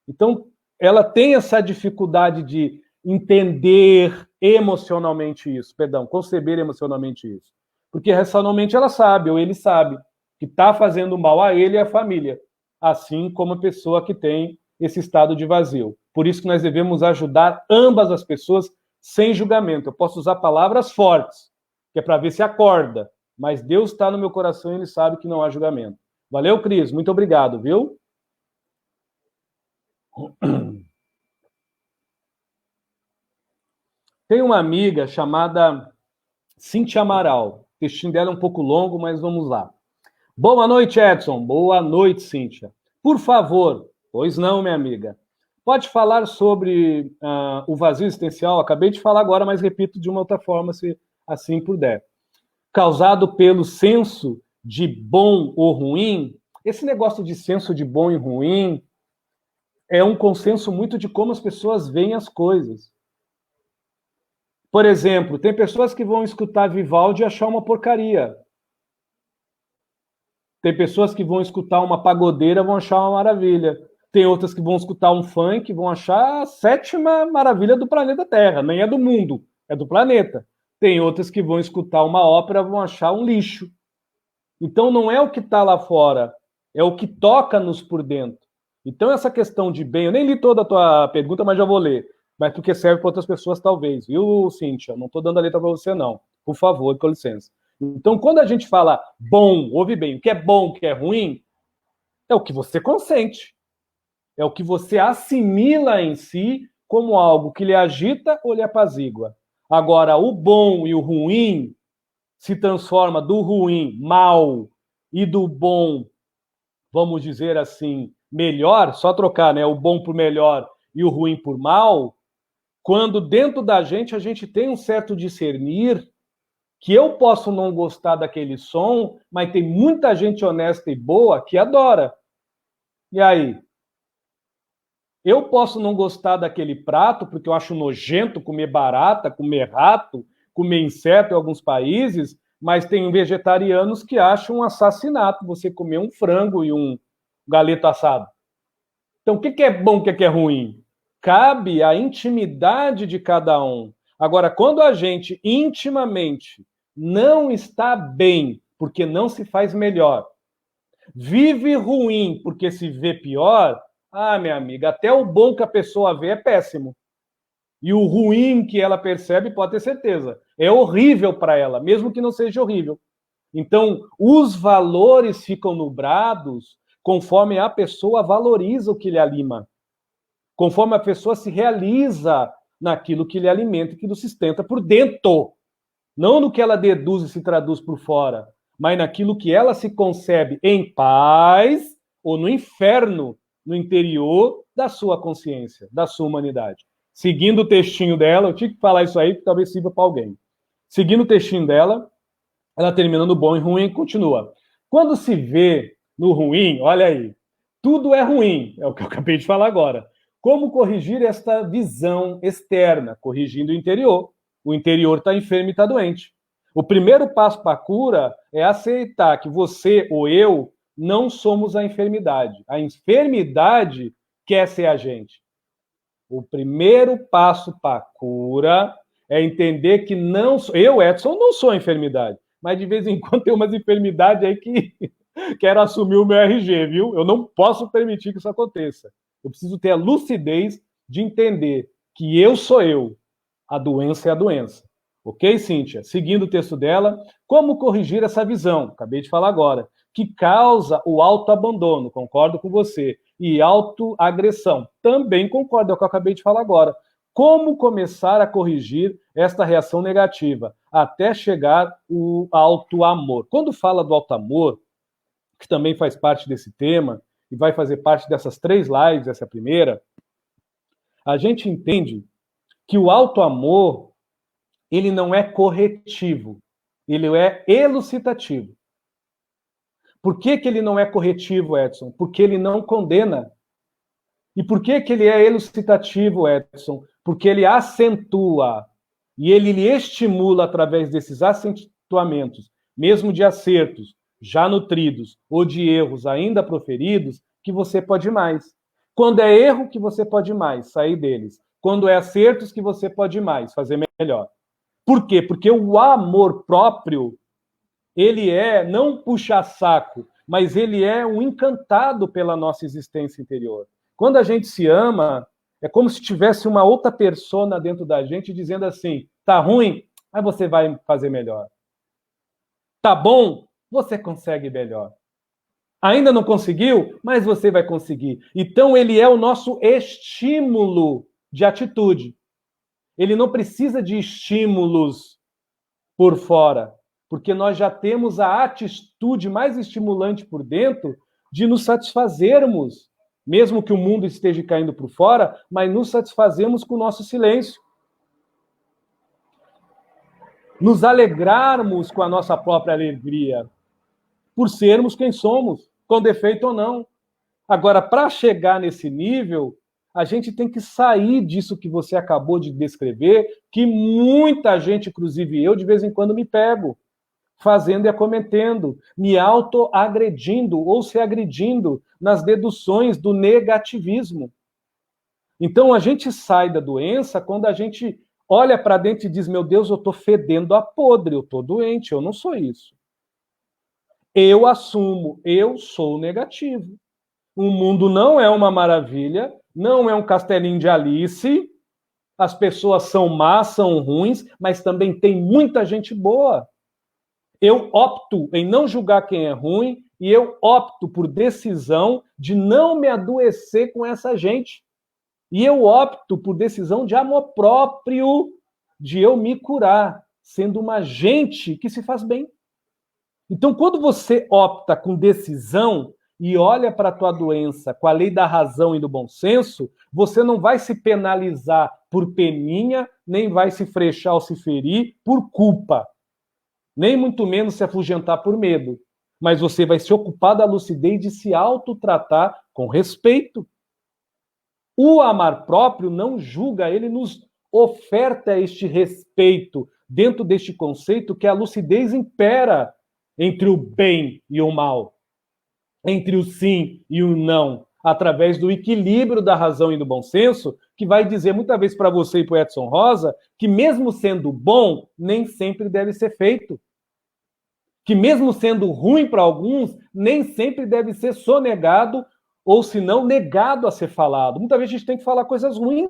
Então, ela tem essa dificuldade de entender emocionalmente isso, conceber emocionalmente isso. Porque racionalmente ela sabe, ou ele sabe, que está fazendo mal a ele e à família, assim como a pessoa que tem esse estado de vazio. Por isso que nós devemos ajudar ambas as pessoas sem julgamento. Eu posso usar palavras fortes, que é para ver se acorda, mas Deus está no meu coração e Ele sabe que não há julgamento. Valeu, Cris? Muito obrigado, viu? Tem uma amiga chamada Cíntia Amaral. O textinho dela é um pouco longo, mas vamos lá. Boa noite, Edson. Boa noite, Cíntia. Por favor, pois não, minha amiga. Pode falar sobre o vazio existencial? Acabei de falar agora, mas repito de uma outra forma, se assim puder. Causado pelo senso de bom ou ruim. Esse negócio de senso de bom e ruim é um consenso muito de como as pessoas veem as coisas. Por exemplo, tem pessoas que vão escutar Vivaldi e achar uma porcaria. Tem pessoas que vão escutar uma pagodeira e vão achar uma maravilha. Tem outras que vão escutar um funk e vão achar a 7ª maravilha do planeta Terra. Nem é do mundo, é do planeta. Tem outras que vão escutar uma ópera e vão achar um lixo. Então não é o que está lá fora, é o que toca-nos por dentro. Então essa questão de bem, eu nem li toda a tua pergunta, mas já vou ler. Mas porque serve para outras pessoas talvez, viu, Cíntia? Não estou dando a letra para você, não. Por favor, com licença. Então, quando a gente fala bom, ouve bem, o que é bom, o que é ruim, é o que você consente. É o que você assimila em si como algo que lhe agita ou lhe apazigua. Agora, o bom e o ruim se transforma do ruim, mal, e do bom, vamos dizer assim, melhor, só trocar, né, o bom por melhor e o ruim por mal, quando dentro da gente a gente tem um certo discernir que eu posso não gostar daquele som, mas tem muita gente honesta e boa que adora. E aí? Eu posso não gostar daquele prato porque eu acho nojento comer barata, comer rato, comer inseto em alguns países, mas tem vegetarianos que acham um assassinato você comer um frango e um galeto assado. Então, o que é bom, o que é ruim? Cabe à intimidade de cada um. Agora, quando a gente intimamente não está bem, porque não se faz melhor. Vive ruim, porque se vê pior. Ah, minha amiga, até o bom que a pessoa vê é péssimo. E o ruim que ela percebe, pode ter certeza, é horrível para ela, mesmo que não seja horrível. Então, os valores ficam nubrados conforme a pessoa valoriza o que lhe alima, conforme a pessoa se realiza naquilo que lhe alimenta e que lhe sustenta por dentro. Não no que ela deduz e se traduz por fora, mas naquilo que ela se concebe em paz ou no inferno, no interior da sua consciência, da sua humanidade. Seguindo o textinho dela, eu tinha que falar isso aí, que talvez sirva para alguém. Seguindo o textinho dela, ela termina no bom e ruim e continua. Quando se vê no ruim, olha aí, tudo é ruim, é o que eu acabei de falar agora. Como corrigir esta visão externa? Corrigindo o interior. O interior está enfermo e está doente. O primeiro passo para a cura é aceitar que você ou eu não somos a enfermidade. A enfermidade quer ser a gente. O primeiro passo para a cura é entender que não... Eu, Edson, não sou a enfermidade. Mas de vez em quando tem umas enfermidades aí que quero assumir o meu RG, viu? Eu não posso permitir que isso aconteça. Eu preciso ter a lucidez de entender que eu sou eu, a doença é a doença. Ok, Cíntia? Seguindo o texto dela, como corrigir essa visão? Acabei de falar agora. Que causa o autoabandono, concordo com você. E autoagressão, também concordo, é o que eu acabei de falar agora. Como começar a corrigir esta reação negativa? Até chegar o autoamor. Quando fala do autoamor, que também faz parte desse tema, e vai fazer parte dessas 3 lives, essa primeira, a gente entende que o autoamor, ele não é corretivo, ele é elucidativo. Por que ele não é corretivo, Edson? Porque ele não condena. E por que ele é elucidativo, Edson? Porque ele acentua e ele lhe estimula através desses acentuamentos, mesmo de acertos já nutridos ou de erros ainda proferidos, que você pode mais. Quando é erro que você pode mais, sair deles. Quando é acertos que você pode mais, fazer melhor. Por quê? Porque o amor próprio, ele é não puxa-saco, mas ele é um encantado pela nossa existência interior. Quando a gente se ama, é como se tivesse uma outra persona dentro da gente dizendo assim, tá ruim, mas você vai fazer melhor. Tá bom, você consegue melhor. Ainda não conseguiu, mas você vai conseguir. Então ele é o nosso estímulo de atitude. Ele não precisa de estímulos por fora, porque nós já temos a atitude mais estimulante por dentro de nos satisfazermos, mesmo que o mundo esteja caindo por fora, mas nos satisfazemos com o nosso silêncio. Nos alegrarmos com a nossa própria alegria, por sermos quem somos, com defeito ou não. Agora, para chegar nesse nível, a gente tem que sair disso que você acabou de descrever, que muita gente, inclusive eu, de vez em quando me pego, fazendo e acometendo, me autoagredindo ou se agredindo nas deduções do negativismo. Então, a gente sai da doença quando a gente olha para dentro e diz, meu Deus, eu estou fedendo a podre, eu estou doente, eu não sou isso. Eu assumo, eu sou negativo. O mundo não é uma maravilha, não é um castelinho de Alice, as pessoas são más, são ruins, mas também tem muita gente boa. Eu opto em não julgar quem é ruim e eu opto por decisão de não me adoecer com essa gente. E eu opto por decisão de amor próprio, de eu me curar, sendo uma gente que se faz bem. Então, quando você opta com decisão e olha para a tua doença com a lei da razão e do bom senso, você não vai se penalizar por peninha, nem vai se frechar ou se ferir por culpa, nem muito menos se afugentar por medo. Mas você vai se ocupar da lucidez de se autotratar com respeito. O amar próprio não julga, ele nos oferta este respeito dentro deste conceito que a lucidez impera entre o bem e o mal, entre o sim e o não, através do equilíbrio da razão e do bom senso, que vai dizer muitas vezes para você e para o Edson Rosa que mesmo sendo bom, nem sempre deve ser feito. que mesmo sendo ruim para alguns, nem sempre deve ser sonegado ou, se não, negado a ser falado. Muitas vezes a gente tem que falar coisas ruins,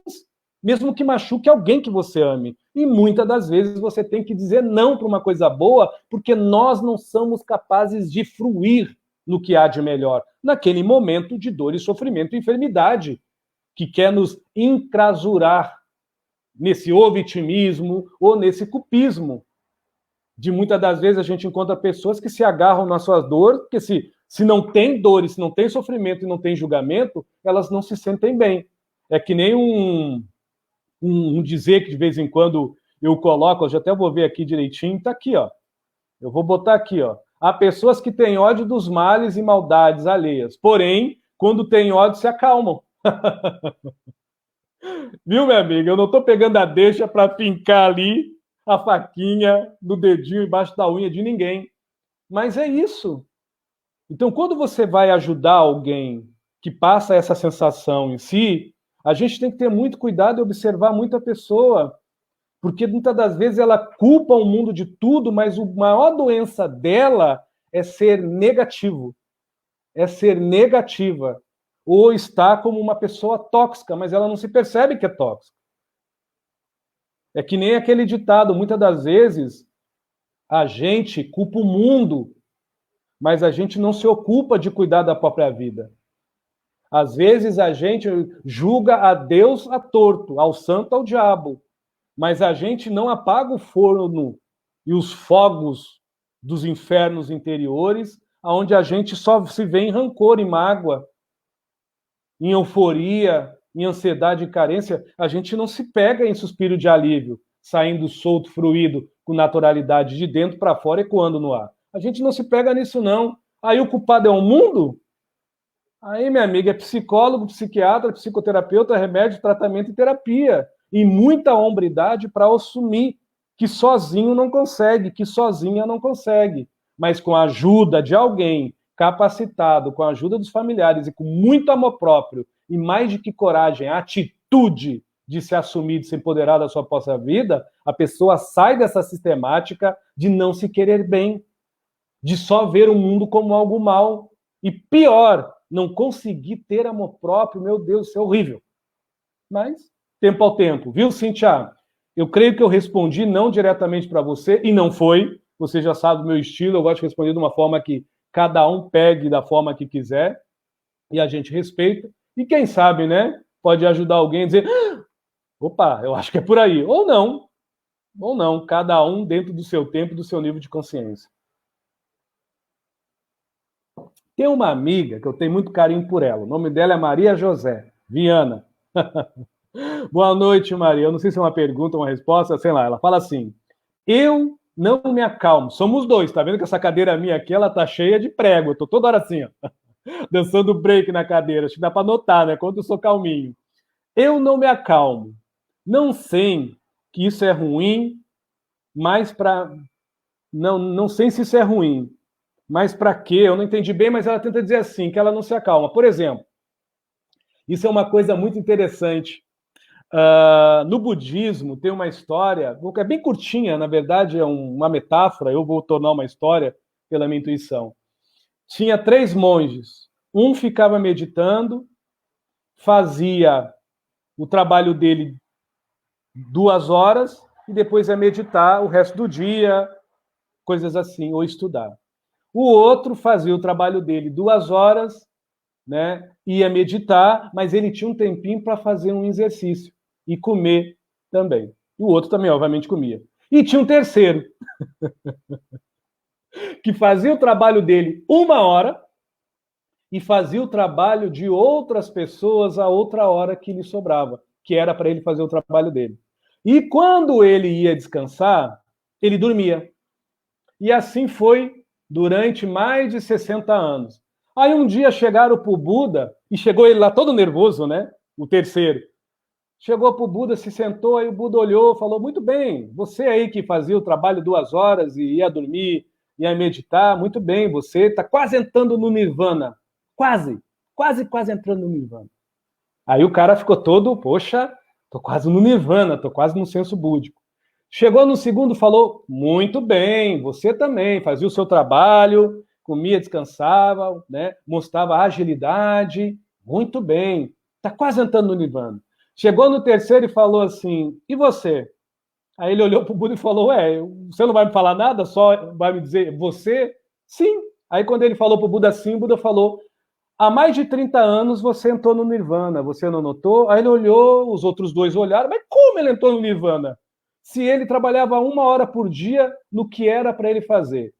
mesmo que machuque alguém que você ame. E muitas das vezes você tem que dizer não para uma coisa boa, porque nós não somos capazes de fruir no que há de melhor, naquele momento de dor e sofrimento e enfermidade, que quer nos encrasurar nesse ou vitimismo ou nesse cupismo. De muitas das vezes a gente encontra pessoas que se agarram na sua dor, porque se não tem dor, e se não tem sofrimento e não tem julgamento, elas não se sentem bem. É que nem um dizer que de vez em quando eu coloco, eu já até vou ver aqui direitinho, tá aqui, ó. Eu vou botar aqui, ó. Há pessoas que têm ódio dos males e maldades alheias, porém, quando têm ódio, se acalmam. Viu, minha amiga? Eu não estou pegando a deixa para fincar ali a faquinha no dedinho embaixo da unha de ninguém. Mas é isso. Então, quando você vai ajudar alguém que passa essa sensação em si, a gente tem que ter muito cuidado e observar muito a pessoa, porque muitas das vezes ela culpa o mundo de tudo, mas a maior doença dela é ser negativo, é ser negativa, ou estar como uma pessoa tóxica, mas ela não se percebe que é tóxica. É que nem aquele ditado, muitas das vezes a gente culpa o mundo, mas a gente não se ocupa de cuidar da própria vida. Às vezes a gente julga a Deus a torto, ao santo ao diabo, mas a gente não apaga o forno e os fogos dos infernos interiores, onde a gente só se vê em rancor e mágoa, em euforia, em ansiedade e carência. A gente não se pega em suspiro de alívio, saindo solto, fruído, com naturalidade de dentro para fora, ecoando no ar. A gente não se pega nisso, não. Aí o culpado é o mundo? Aí, minha amiga, é psicólogo, psiquiatra, psicoterapeuta, remédio, tratamento e terapia. E muita hombridade para assumir que sozinho não consegue, que sozinha não consegue. Mas com a ajuda de alguém capacitado, com a ajuda dos familiares e com muito amor próprio, e mais do que coragem, atitude de se assumir, de se empoderar da sua própria vida, a pessoa sai dessa sistemática de não se querer bem, de só ver o mundo como algo mal. E pior, não conseguir ter amor próprio, meu Deus, isso é horrível. Mas, tempo ao tempo. Viu, Cíntia? Eu creio que eu respondi não diretamente para você, e não foi. Você já sabe o meu estilo, eu gosto de responder de uma forma que cada um pegue da forma que quiser, e a gente respeita. E quem sabe, né? Pode ajudar alguém a dizer, opa, eu acho que é por aí. Ou não, cada um dentro do seu tempo, do seu nível de consciência. Tem uma amiga que eu tenho muito carinho por ela. O nome dela é Maria José Viana. Boa noite, Maria. Eu não sei se é uma pergunta ou uma resposta, sei lá. Ela fala assim: eu não me acalmo. Somos dois, tá vendo que essa cadeira minha aqui, ela tá cheia de prego. Eu tô toda hora assim, ó, dançando break na cadeira. Acho que dá para notar, né? Quando eu sou calminho. Eu não me acalmo. Não sei que isso é ruim, mas para... Não sei se isso é ruim. Mas para quê? Eu não entendi bem, mas ela tenta dizer assim, que ela não se acalma. Por exemplo, isso é uma coisa muito interessante. No budismo tem uma história, é bem curtinha, na verdade é uma metáfora, eu vou tornar uma história pela minha intuição. Tinha 3 monges. Um ficava meditando, fazia o trabalho dele 2 horas e depois ia meditar o resto do dia, coisas assim, ou estudar. O outro fazia o trabalho dele 2 horas, né? Ia meditar, mas ele tinha um tempinho para fazer um exercício e comer também. E o outro também, obviamente, comia. E tinha um terceiro, que fazia o trabalho dele 1 hora e fazia o trabalho de outras pessoas a outra hora que lhe sobrava, que era para ele fazer o trabalho dele. E quando ele ia descansar, ele dormia. E assim foi durante mais de 60 anos. Aí um dia chegaram para o Buda, e chegou ele lá todo nervoso, né? O terceiro. Chegou para o Buda, se sentou, aí o Buda olhou, falou, muito bem, você aí que fazia o trabalho 2 horas e ia dormir, ia meditar, muito bem, você está quase entrando no Nirvana. Quase entrando no Nirvana. Aí o cara ficou todo, poxa, tô quase no Nirvana, tô quase no senso búdico. Chegou no segundo, falou, muito bem, você também, fazia o seu trabalho, comia, descansava, né? Mostrava agilidade, muito bem, está quase entrando no Nirvana. Chegou no terceiro e falou assim, e você? Aí ele olhou para o Buda e falou, ué, você não vai me falar nada, só vai me dizer você? Sim. Aí quando ele falou para o Buda sim, o Buda falou, há mais de 30 anos você entrou no Nirvana, você não notou? Aí ele olhou, os outros dois olharam, mas como ele entrou no Nirvana? Se ele trabalhava 1 hora por dia no que era para ele fazer,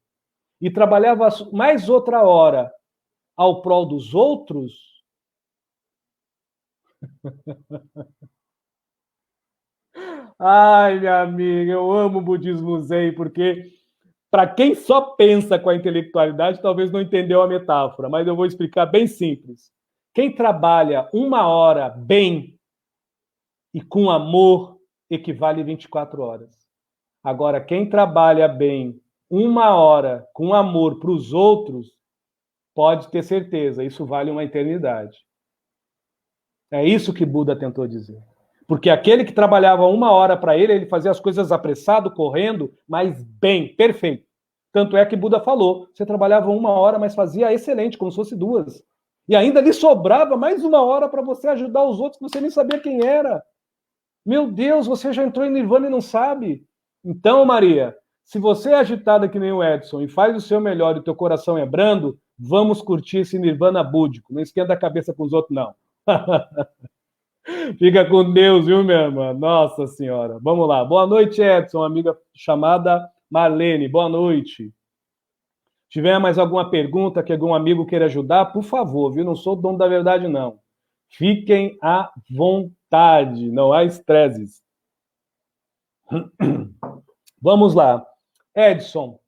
e trabalhava mais outra hora ao prol dos outros, ai, minha amiga, eu amo o budismo zen, porque para quem só pensa com a intelectualidade, talvez não entendeu a metáfora, mas eu vou explicar bem simples. Quem trabalha 1 hora bem e com amor equivale a 24 horas. Agora, quem trabalha bem 1 hora com amor para os outros, pode ter certeza, isso vale uma eternidade. É isso que Buda tentou dizer. Porque aquele que trabalhava 1 hora para ele, ele fazia as coisas apressado, correndo, mas bem, perfeito. Tanto é que Buda falou, você trabalhava 1 hora, mas fazia excelente, como se fosse 2. E ainda lhe sobrava mais 1 hora para você ajudar os outros que você nem sabia quem era. Meu Deus, você já entrou em Nirvana e não sabe? Então, Maria, se você é agitada que nem o Edson e faz o seu melhor e o teu coração é brando, vamos curtir esse Nirvana búdico. Não esquenta a cabeça com os outros, não. Fica com Deus, viu, minha irmã? Nossa Senhora. Vamos lá. Boa noite, Edson, amiga chamada Marlene. Boa noite. Se tiver mais alguma pergunta que algum amigo queira ajudar, por favor, viu? Não sou dono da verdade, não. Fiquem à vontade, não há estresses. Vamos lá. Edson,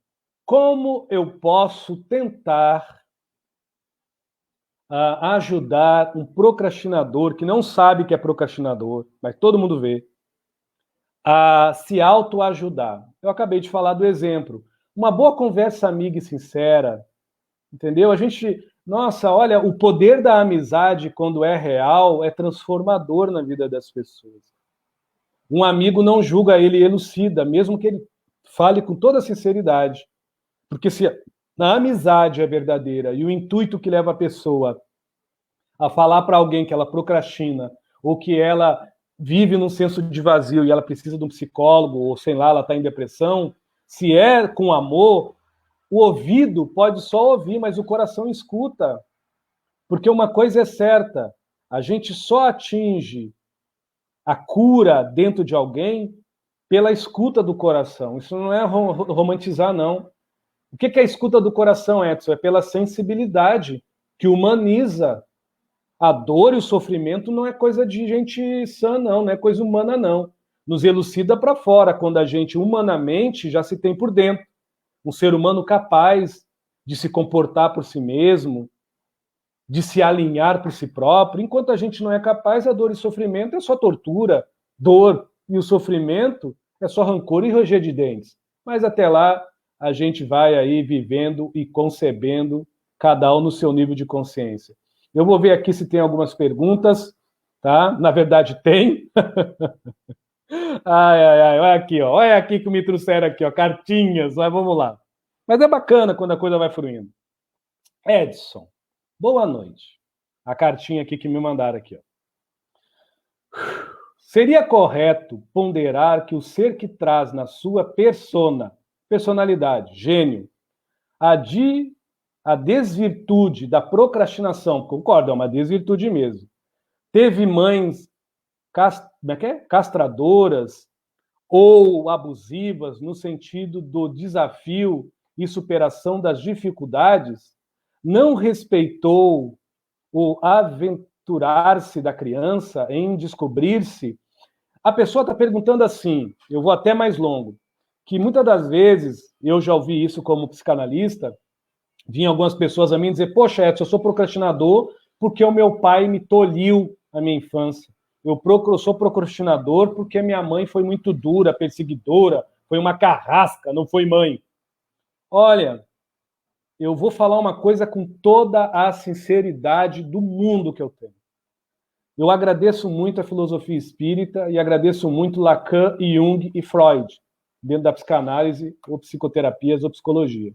como eu posso tentar ajudar um procrastinador que não sabe que é procrastinador, mas todo mundo vê, a se autoajudar? Eu acabei de falar do exemplo. Uma boa conversa amiga e sincera, entendeu? A gente, nossa, olha, o poder da amizade, quando é real, é transformador na vida das pessoas. Um amigo não julga, ele elucida, mesmo que ele fale com toda sinceridade. Porque se a amizade é verdadeira e o intuito que leva a pessoa a falar para alguém que ela procrastina ou que ela vive num senso de vazio e ela precisa de um psicólogo ou sei lá, ela está em depressão, se é com amor, o ouvido pode só ouvir, mas o coração escuta. Porque uma coisa é certa, a gente só atinge a cura dentro de alguém pela escuta do coração. Isso não é romantizar, não. O que é a escuta do coração, Edson? É pela sensibilidade que humaniza. A dor e o sofrimento não é coisa de gente sã, não é coisa humana, não. Nos elucida para fora, quando a gente humanamente já se tem por dentro. Um ser humano capaz de se comportar por si mesmo, de se alinhar por si próprio. Enquanto a gente não é capaz, a dor e sofrimento é só tortura. Dor e o sofrimento é só rancor e ranger de dentes. Mas até lá, a gente vai aí vivendo e concebendo, cada um no seu nível de consciência. Eu vou ver aqui se tem algumas perguntas, tá? Na verdade, tem. Ai, olha aqui, ó. Olha aqui que me trouxeram aqui, ó, cartinhas, mas vamos lá. Mas é bacana quando a coisa vai fluindo. Edson, boa noite. A cartinha aqui que me mandaram aqui, ó. Seria correto ponderar que o ser que traz na sua personalidade, gênio, a desvirtude da procrastinação, concordo, é uma desvirtude mesmo. Teve mães castradoras ou abusivas no sentido do desafio e superação das dificuldades, não respeitou o aventurar-se da criança em descobrir-se. A pessoa está perguntando assim, eu vou até mais longo, que muitas das vezes, eu já ouvi isso como psicanalista, vinham algumas pessoas a mim dizer, poxa, Edson, eu sou procrastinador porque o meu pai me tolhiu a minha infância. Eu sou procrastinador porque a minha mãe foi muito dura, perseguidora, foi uma carrasca, não foi mãe. Olha, eu vou falar uma coisa com toda a sinceridade do mundo que eu tenho. Eu agradeço muito a filosofia espírita e agradeço muito Lacan, Jung e Freud. dentro da psicanálise, ou psicoterapias, ou psicologia.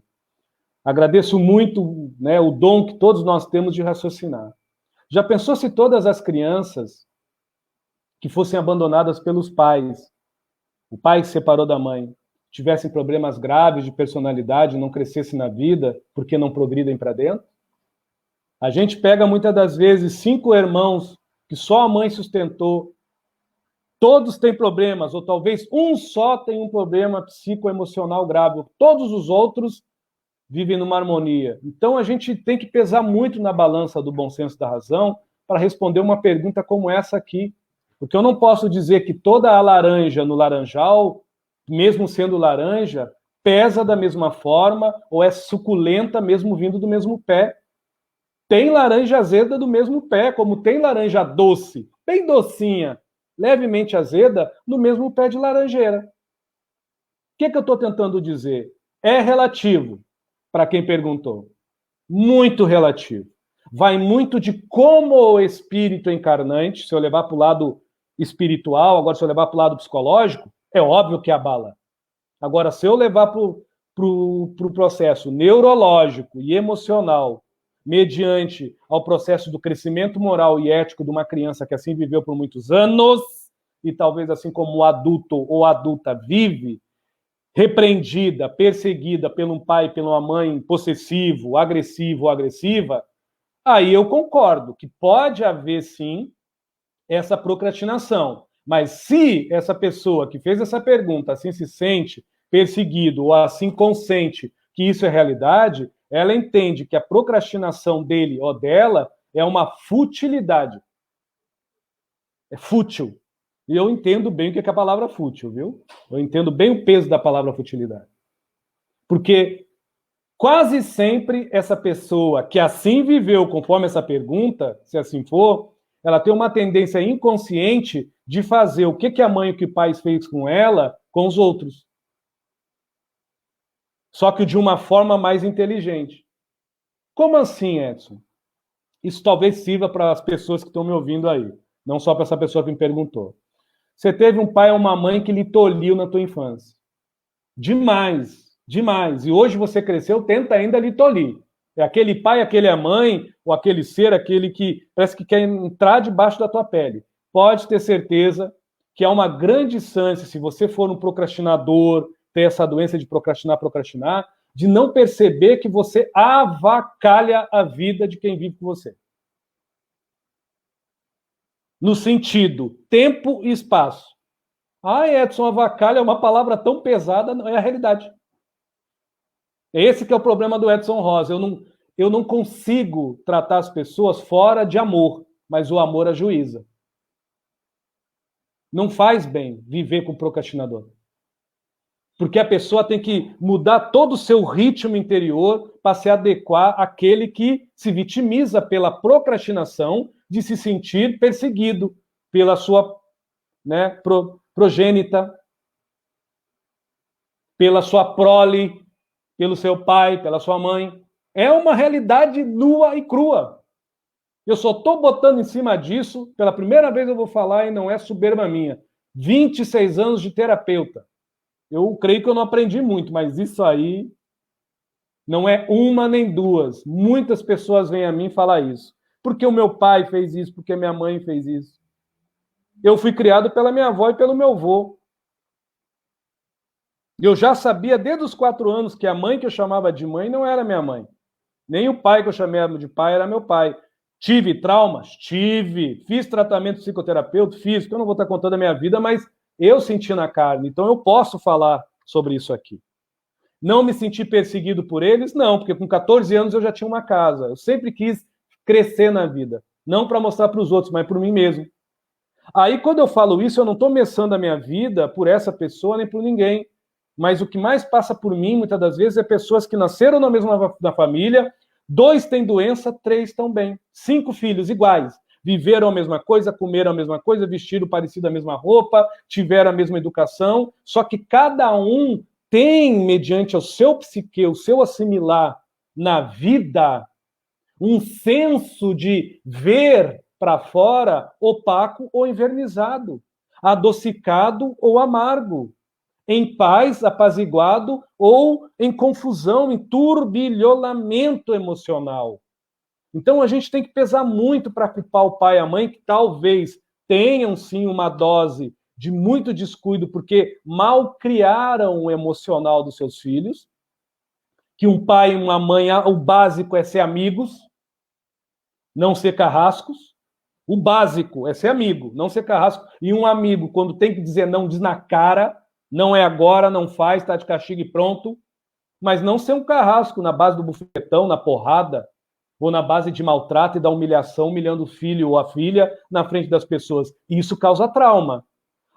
Agradeço muito, né, o dom que todos nós temos de raciocinar. Já pensou se todas as crianças que fossem abandonadas pelos pais, o pai se separou da mãe, tivessem problemas graves de personalidade, não crescessem na vida porque não progridem para dentro? A gente pega muitas das vezes 5 irmãos que só a mãe sustentou, todos têm problemas, ou talvez um só tem um problema psicoemocional grave, todos os outros vivem numa harmonia. Então a gente tem que pesar muito na balança do bom senso da razão para responder uma pergunta como essa aqui. Porque eu não posso dizer que toda a laranja no laranjal, mesmo sendo laranja, pesa da mesma forma ou é suculenta mesmo vindo do mesmo pé. Tem laranja azeda do mesmo pé, como tem laranja doce, bem docinha, levemente azeda, no mesmo pé de laranjeira. O que eu estou tentando dizer? É relativo, para quem perguntou. Muito relativo. Vai muito de como o espírito encarnante, se eu levar para o lado espiritual, agora se eu levar para o lado psicológico, é óbvio que abala. Agora, se eu levar para o processo neurológico e emocional, mediante ao processo do crescimento moral e ético de uma criança que assim viveu por muitos anos, e talvez assim como o adulto ou adulta vive, repreendida, perseguida por um pai, por uma mãe possessivo, agressivo ou agressiva, aí eu concordo que pode haver sim essa procrastinação. Mas se essa pessoa que fez essa pergunta assim se sente perseguido ou assim consente que isso é realidade, ela entende que a procrastinação dele ou dela é uma futilidade. É fútil. E eu entendo bem o que é a palavra fútil, viu? Eu entendo bem o peso da palavra futilidade. Porque quase sempre essa pessoa que assim viveu conforme essa pergunta, se assim for, ela tem uma tendência inconsciente de fazer o que a mãe e o que o pai fez com ela, com os outros. Só que de uma forma mais inteligente. Como assim, Edson? Isso talvez sirva para as pessoas que estão me ouvindo aí, não só para essa pessoa que me perguntou. Você teve um pai ou uma mãe que lhe tolhiu na tua infância. Demais, demais. E hoje você cresceu, tenta ainda lhe tolir. É aquele pai, aquele mãe, ou aquele ser, aquele que parece que quer entrar debaixo da tua pele. Pode ter certeza que há uma grande chance, se você for um procrastinador, ter essa doença de procrastinar, de não perceber que você avacalha a vida de quem vive com você. No sentido tempo e espaço. Edson, avacalha é uma palavra tão pesada, não é a realidade. Esse que é o problema do Edson Rosa. Eu não consigo tratar as pessoas fora de amor, mas o amor ajuiza. Não faz bem viver com procrastinador. Porque a pessoa tem que mudar todo o seu ritmo interior para se adequar àquele que se vitimiza pela procrastinação de se sentir perseguido pela sua, né, progênita, pela sua prole, pelo seu pai, pela sua mãe. É uma realidade nua e crua. Eu só estou botando em cima disso, pela primeira vez eu vou falar, e não é soberba minha. 26 anos de terapeuta. Eu creio que eu não aprendi muito, mas isso aí não é uma nem duas. Muitas pessoas vêm a mim falar isso. Porque o meu pai fez isso, porque minha mãe fez isso. Eu fui criado pela minha avó e pelo meu avô. Eu já sabia desde os 4 anos que a mãe que eu chamava de mãe não era minha mãe. Nem o pai que eu chamava de pai era meu pai. Tive traumas? Tive. Fiz tratamento psicoterapêutico? Fiz. Eu não vou estar contando a minha vida, mas eu senti na carne. Então eu posso falar sobre isso aqui. Não me senti perseguido por eles? Não, porque com 14 anos eu já tinha uma casa. Eu sempre quis crescer na vida. Não para mostrar para os outros, mas por mim mesmo. Aí, quando eu falo isso, eu não estou meçando a minha vida por essa pessoa nem por ninguém. Mas o que mais passa por mim, muitas das vezes, é pessoas que nasceram na mesma família, 2 têm doença, 3 estão bem. 5 filhos iguais. Viveram a mesma coisa, comeram a mesma coisa, vestiram parecido a mesma roupa, tiveram a mesma educação, só que cada um tem, mediante o seu psique, o seu assimilar na vida, um senso de ver para fora opaco ou envernizado, adocicado ou amargo. em paz, apaziguado, ou em confusão, em turbilhonamento emocional. Então, a gente tem que pesar muito para culpar o pai e a mãe, que talvez tenham, sim, uma dose de muito descuido, porque mal criaram o emocional dos seus filhos, que um pai e uma mãe, o básico é ser amigos, não ser carrascos. O básico é ser amigo, não ser carrasco. E um amigo, quando tem que dizer não, diz na cara, não é agora, não faz, tá de castigo e pronto. Mas não ser um carrasco na base do bufetão, na porrada, ou na base de maltrato e da humilhação, humilhando o filho ou a filha na frente das pessoas. Isso causa trauma.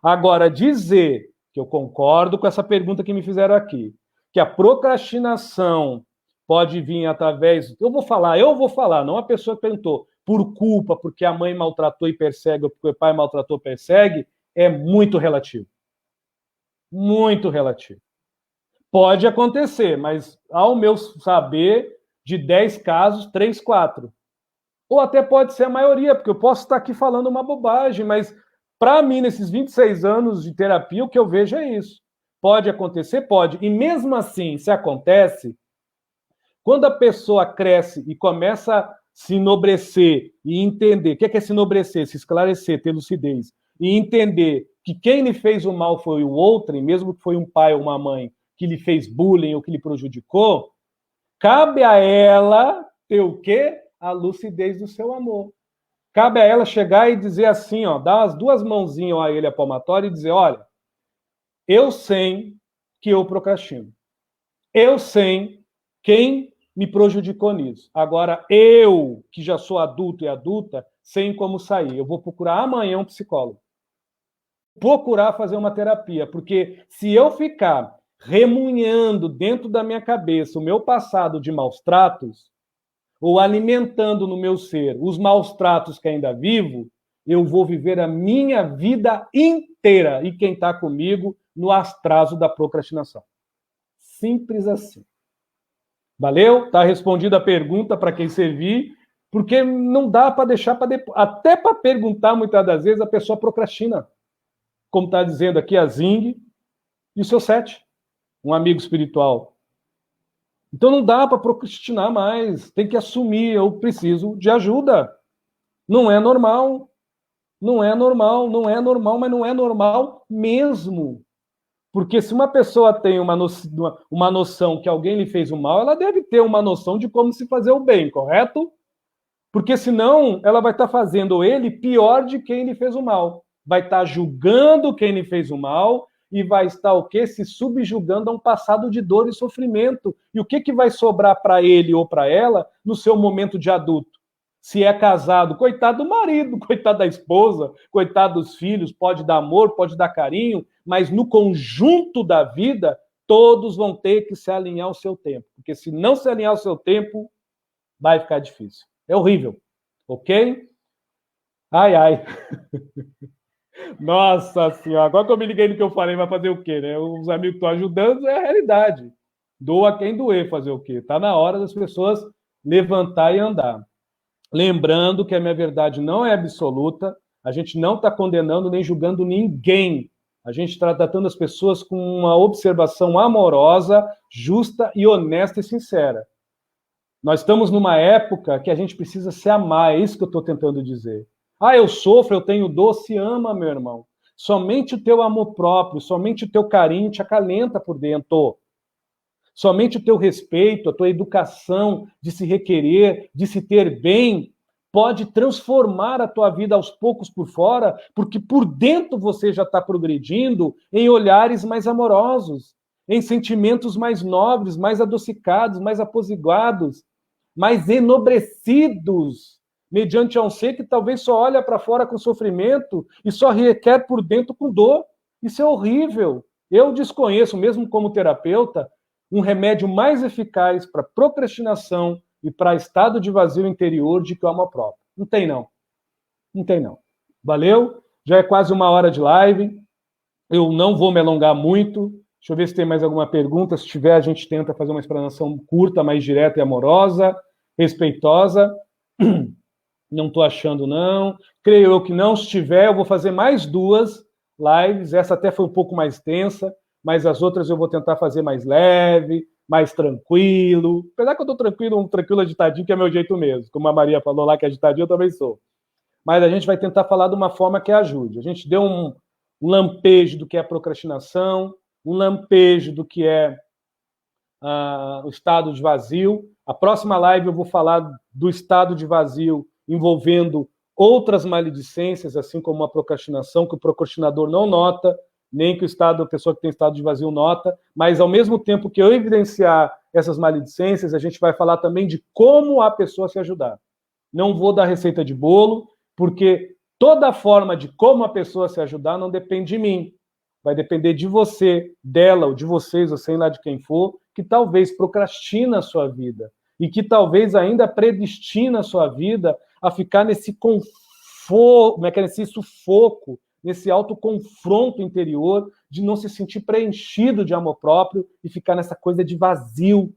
Agora, dizer que eu concordo com essa pergunta que me fizeram aqui, que a procrastinação pode vir através... Eu vou falar, não a pessoa que perguntou, por culpa, porque a mãe maltratou e persegue, ou porque o pai maltratou e persegue, é muito relativo. Muito relativo. Pode acontecer, mas ao meu saber, de 10 casos, 3, 4. Ou até pode ser a maioria, porque eu posso estar aqui falando uma bobagem, mas para mim, nesses 26 anos de terapia, o que eu vejo é isso. Pode acontecer? Pode. E mesmo assim, se acontece, quando a pessoa cresce e começa a se enobrecer e entender, o que é se enobrecer? Se esclarecer, ter lucidez, e entender que quem lhe fez o mal foi o outro, e mesmo que foi um pai ou uma mãe que lhe fez bullying ou que lhe prejudicou, cabe a ela ter o quê? A lucidez do seu amor. Cabe a ela chegar e dizer assim, ó, dar as duas mãozinhas a ele, a palmatória, e dizer, olha, eu sei que eu procrastino. Eu sei quem me prejudicou nisso. Agora, eu, que já sou adulto e adulta, sei como sair. Eu vou procurar amanhã um psicólogo. Procurar fazer uma terapia, porque se eu ficar remunhando dentro da minha cabeça o meu passado de maus tratos, ou alimentando no meu ser os maus tratos que ainda vivo, eu vou viver a minha vida inteira, e quem está comigo, no atraso da procrastinação. Simples assim. Valeu? Está respondida a pergunta para quem servir, porque não dá para deixar para depois. Até para perguntar, muitas das vezes, a pessoa procrastina. Como está dizendo aqui a Zing e o seu Sete, um amigo espiritual. Então não dá para procrastinar mais. Tem que assumir, eu preciso de ajuda. Não é normal. Não é normal, não é normal, mas não é normal mesmo. Porque se uma pessoa tem uma noção que alguém lhe fez o mal, ela deve ter uma noção de como se fazer o bem, correto? Porque senão ela vai estar fazendo ele pior de quem lhe fez o mal. Vai estar julgando quem lhe fez o mal e vai estar o quê? Se subjugando a um passado de dor e sofrimento. E o que vai sobrar para ele ou para ela no seu momento de adulto? Se é casado, coitado do marido, coitado da esposa, coitado dos filhos, pode dar amor, pode dar carinho, mas no conjunto da vida, todos vão ter que se alinhar ao seu tempo. Porque se não se alinhar ao seu tempo, vai ficar difícil. É horrível, ok? Ai, ai. Nossa senhora, agora que eu me liguei no que eu falei, vai fazer o quê, né? Os amigos que estão ajudando é a realidade. Doa quem doer, fazer o quê? Está na hora das pessoas levantar e andar. Lembrando que a minha verdade não é absoluta, a gente não está condenando nem julgando ninguém. A gente está tratando as pessoas com uma observação amorosa, justa e honesta e sincera. Nós estamos numa época que a gente precisa se amar, é isso que eu estou tentando dizer. Ah, eu sofro, eu tenho dor, se ama, meu irmão. Somente o teu amor próprio, somente o teu carinho te acalenta por dentro. Somente o teu respeito, a tua educação de se requerer, de se ter bem, pode transformar a tua vida aos poucos por fora, porque por dentro você já está progredindo em olhares mais amorosos, em sentimentos mais nobres, mais adocicados, mais apaziguados, mais enobrecidos, mediante a um ser que talvez só olha para fora com sofrimento e só requer por dentro com dor. Isso é horrível. Eu desconheço, mesmo como terapeuta, um remédio mais eficaz para procrastinação e para estado de vazio interior de que o amor próprio. Não tem, não. Não tem, não. Valeu? Já é quase 1 hora de live. Eu não vou me alongar muito. Deixa eu ver se tem mais alguma pergunta. Se tiver, a gente tenta fazer uma explanação curta, mais direta e amorosa, respeitosa. Não estou achando, não. Creio eu que não. Se tiver, eu vou fazer mais 2 lives. Essa até foi um pouco mais tensa, mas as outras eu vou tentar fazer mais leve, mais tranquilo. Apesar que eu estou tranquilo, um tranquilo agitadinho, que é meu jeito mesmo. Como a Maria falou lá que é agitadinho, eu também sou. Mas a gente vai tentar falar de uma forma que ajude. A gente deu um lampejo do que é procrastinação, um lampejo do que é o estado de vazio. A próxima live eu vou falar do estado de vazio envolvendo outras maledicências, assim como a procrastinação, que o procrastinador não nota, nem que a pessoa que tem estado de vazio nota, mas ao mesmo tempo que eu evidenciar essas maledicências, a gente vai falar também de como a pessoa se ajudar. Não vou dar receita de bolo, porque toda forma de como a pessoa se ajudar não depende de mim. Vai depender de você, dela, ou de vocês, ou sei lá de quem for, que talvez procrastina a sua vida e que talvez ainda predestina a sua vida a ficar nesse nesse sufoco, nesse autoconfronto interior de não se sentir preenchido de amor próprio e ficar nessa coisa de vazio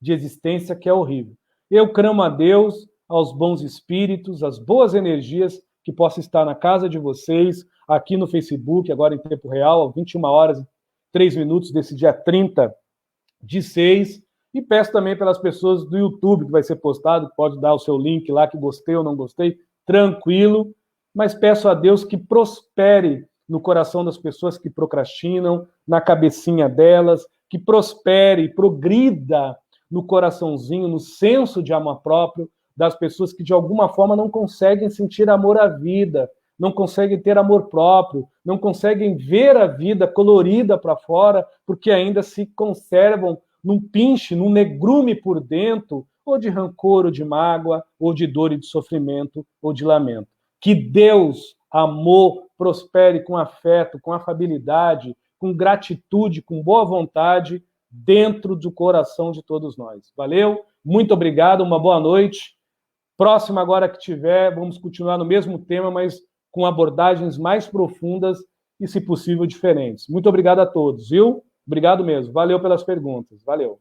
de existência que é horrível. Eu clamo a Deus, aos bons espíritos, às boas energias que possa estar na casa de vocês, aqui no Facebook, agora em tempo real, às 21h03 desse dia 30/6, e peço também pelas pessoas do YouTube, que vai ser postado, pode dar o seu link lá, que gostei ou não gostei, tranquilo, mas peço a Deus que prospere no coração das pessoas que procrastinam, na cabecinha delas, que prospere e progrida no coraçãozinho, no senso de amor próprio das pessoas que de alguma forma não conseguem sentir amor à vida, não conseguem ter amor próprio, não conseguem ver a vida colorida para fora, porque ainda se conservam num pinche, num negrume por dentro, ou de rancor, ou de mágoa, ou de dor e de sofrimento, ou de lamento. Que Deus, amor, prospere com afeto, com afabilidade, com gratitude, com boa vontade, dentro do coração de todos nós. Valeu? Muito obrigado, uma boa noite. Próxima agora que tiver, vamos continuar no mesmo tema, mas com abordagens mais profundas e, se possível, diferentes. Muito obrigado a todos, viu? Obrigado mesmo. Valeu pelas perguntas. Valeu.